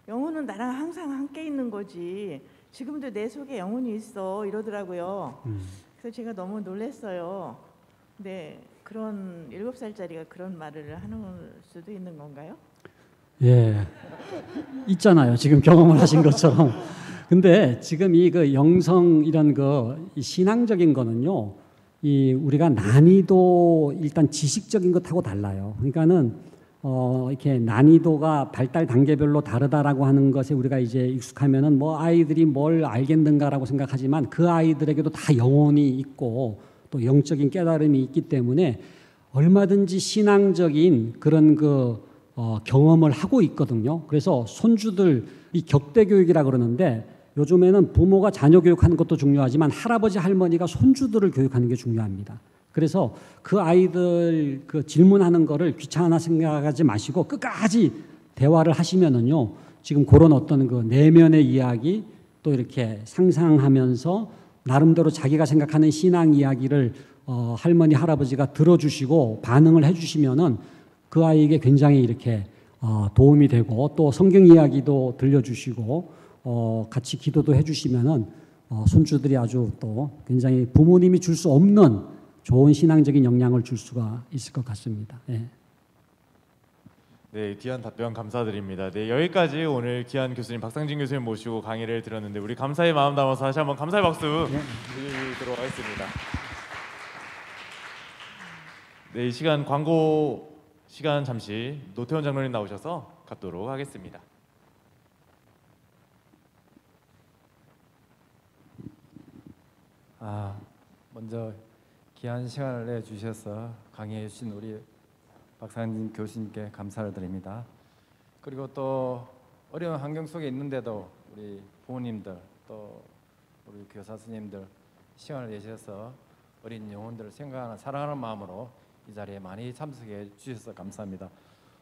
영혼은 나랑 항상 함께 있는 거지. 지금도 내 속에 영혼이 있어 이러더라고요. 그래서 제가 너무 놀랐어요. 근데 그런 7살짜리가 그런 말을 하는 수도 있는 건가요? 예, 있잖아요. 지금 경험을 하신 것처럼. 근데 지금 이 그 영성 이런 이 신앙적인 거는요, 우리가 난이도 일단 지식적인 것하고 달라요. 그러니까는 이렇게 난이도가 발달 단계별로 다르다라고 하는 것에 우리가 이제 익숙하면은 뭐 아이들이 뭘 알겠는가라고 생각하지만 그 아이들에게도 다 영혼이 있고 또 영적인 깨달음이 있기 때문에 얼마든지 신앙적인 그런 경험을 하고 있거든요. 그래서 손주들 이 격대 교육이라 그러는데 요즘에는 부모가 자녀 교육하는 것도 중요하지만 할아버지 할머니가 손주들을 교육하는 게 중요합니다. 그래서 그 아이들 질문하는 거를 귀찮아 생각하지 마시고 끝까지 대화를 하시면은요, 지금 그런 어떤 내면의 이야기 또 이렇게 상상하면서 나름대로 자기가 생각하는 신앙 이야기를 할머니 할아버지가 들어주시고 반응을 해주시면은 그 아이에게 굉장히 이렇게 도움이 되고 또 성경 이야기도 들려주시고 같이 기도도 해주시면은 손주들이 아주 또 굉장히 부모님이 줄 수 없는 좋은 신앙적인 영향을 줄 수가 있을 것 같습니다. 예. 네, 귀한 답변 감사드립니다. 네, 여기까지 오늘 귀한 교수님 박상진 교수님 모시고 강의를 들었는데 우리 감사의 마음 담아서 다시 한번 감사의 박수 드리도록 하겠습니다. 네, 이 시간 광고 시간 잠시 노태원 장로님 나오셔서 갖도록 하겠습니다. 먼저 귀한 시간을 내주셔서 강의해 주신 우리 박상진 교수님께 감사를 드립니다. 그리고 또 어려운 환경 속에 있는데도 우리 부모님들 또 우리 교사 스님들 시간을 내셔서 어린 영혼들을 생각하는 사랑하는 마음으로 이 자리에 많이 참석해 주셔서 감사합니다.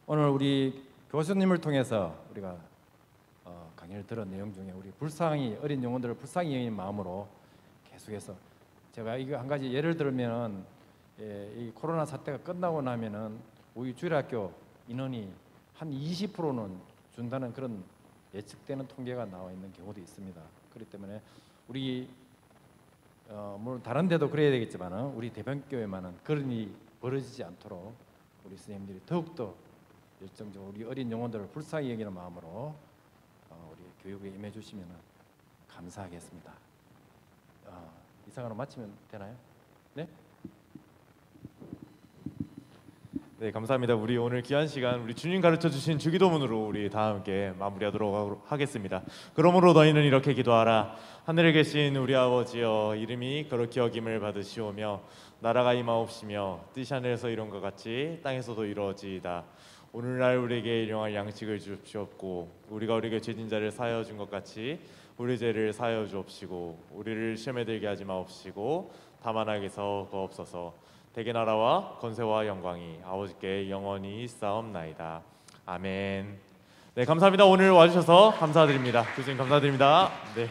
오늘 우리 교수님을 통해서 우리가 강의를 들은 내용 중에 우리 불쌍히 어린 영혼들을 불쌍히 여기는 마음으로 계속해서 제가 이거 한 가지 예를 들면 이 코로나 사태가 끝나고 나면은 우리 주일학교 인원이 한 20%는 준다는 그런 예측되는 통계가 나와 있는 경우도 있습니다. 그렇기 때문에 우리 물론 다른 데도 그래야 되겠지만 우리 대변교회만은 그런 일이 벌어지지 않도록 우리 선생님들이 더욱더 열정적으로 우리 어린 영혼들을 불쌍히 여기는 마음으로 우리 교육에 임해 주시면 감사하겠습니다. 이상으로 마치면 되나요? 네? 네, 감사합니다. 우리 오늘 귀한 시간 우리 주님 가르쳐 주신 주기도문으로 우리 다 함께 마무리하도록 하겠습니다. 그러므로 너희는 이렇게 기도하라. 하늘에 계신 우리 아버지여, 이름이 거룩히 여김을 받으시오며 나라가 임하옵시며 뜻이 하늘에서 이룬 것 같이 땅에서도 이루어지이다. 오늘날 우리에게 일용할 양식을 주옵시옵고 우리가 우리에게 죄진 자를 사하여 준 것 같이 우리 죄를 사하여 주옵시고 우리를 시험에 들게 하지 마옵시고 다만 악에서 구하옵소서. 대개 나라와 권세와 영광이 아버지께 영원히 있사옵나이다. 아멘. 네, 감사합니다. 오늘 와주셔서 감사드립니다. 교수님 감사드립니다. 네.